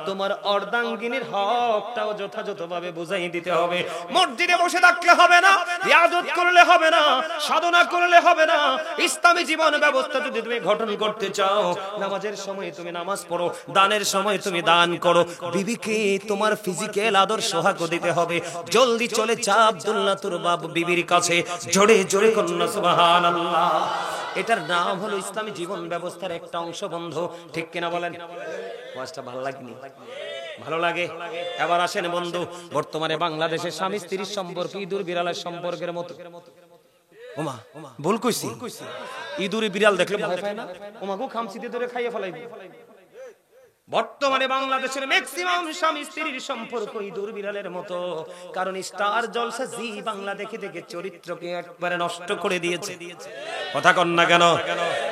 তোমার অর্ধাঙ্গিনীর হকটাও যথাযথভাবে বুঝাই দিতে হবে। মসজিদে বসে থাকলে হবে না, ইবাদত করলে হবে না, সাধনা করলে হবে না। ইসলামী জীবন ব্যবস্থা যদি তুমি গঠন করতে চাও, নামাজের সময় তুমি নামাজ পড়ো, দানের সময় তুমি দান করো, বিবিকে তোমার ফিজিক্যাল আদর্শ হক দিতে হবে। জলদি চলে যা আব্দুল্লাহ তোর বাপ বিবির কাছে, জোরে জোরে কন্যা সুবহানাল্লাহ। এটার নাম হলো ইসলামী জীবন ব্যবস্থার একটা অংশ বন্ধু, ঠিক কিনা বলেন? ওয়াজটা ভালো লাগেনি? ভালো লাগে? এবার আসেন বন্ধু, বর্তমানে বাংলাদেশে স্বামী স্ত্রীর সম্পর্ক ইঁদুর বিড়ালের সম্পর্কের মতো। ওমা ভুল কইছি, ইঁদুরে বিড়াল দেখলে ভয় পায় না? ওমা গো খামচিতে ধরে খাইয়ে ফেলাইবে। বর্তমানে বাংলাদেশের ম্যাক্সিমাম স্বামী স্ত্রীর সম্পর্ক ইঁদুর বিড়ালের মতো, কারণ স্টার জলসা জি বাংলা দেখে দেখে চরিত্রকে একবারে নষ্ট করে দিয়েছে। কথা কন না কেন?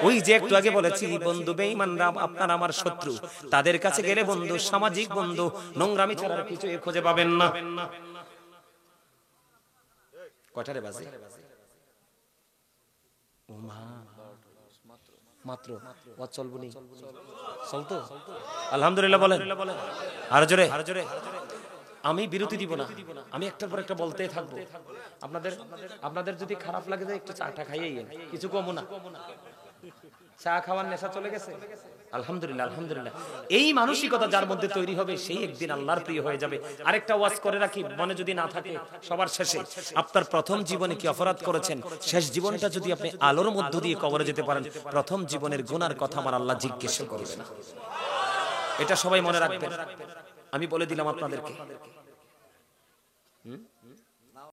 ওই যে একটু আগে বলেছি বন্ধু, বেঈমানরা আপনার আমার শত্রু, তাদের কাছে গেলে বন্ধু সামাজিক বন্ধু নোংরামি ছাড়া কিছু খুঁজে পাবেন না। কয়টারে বাজে? ওমা মাত্র ওয়াজ চলবনি, চলতো আলহামদুলিল্লাহ বলেন আর জোরে। আমি বিরতি দিব না, আমি একটার পর একটা বলতেই থাকবো। আপনাদের যদি খারাপ লাগে একটু চাটা খাইয়ে কিছু কমো না। চা খাওয়ার নেশা চলে গেছে? আলহামদুলিল্লাহ আলহামদুলিল্লাহ। এই মানসিকতা যার মধ্যে তৈরি হবে সেই একদিন আল্লাহর প্রিয় হয়ে যাবে। আরেকটা ওয়াজ করে রাখি, মনে যদি না থাকে সবার শেষে, আপনার প্রথম জীবনে কি অপরাধ করেছেন, শেষ জীবনটা যদি আপনি আলোর মধ্য দিয়ে কবরে যেতে পারেন, প্রথম জীবনের গুনার কথা আমার আল্লাহ জিজ্ঞেস করবে না। এটা সবাই মনে রাখবেন, আমি বলে দিলাম আপনাদেরকে।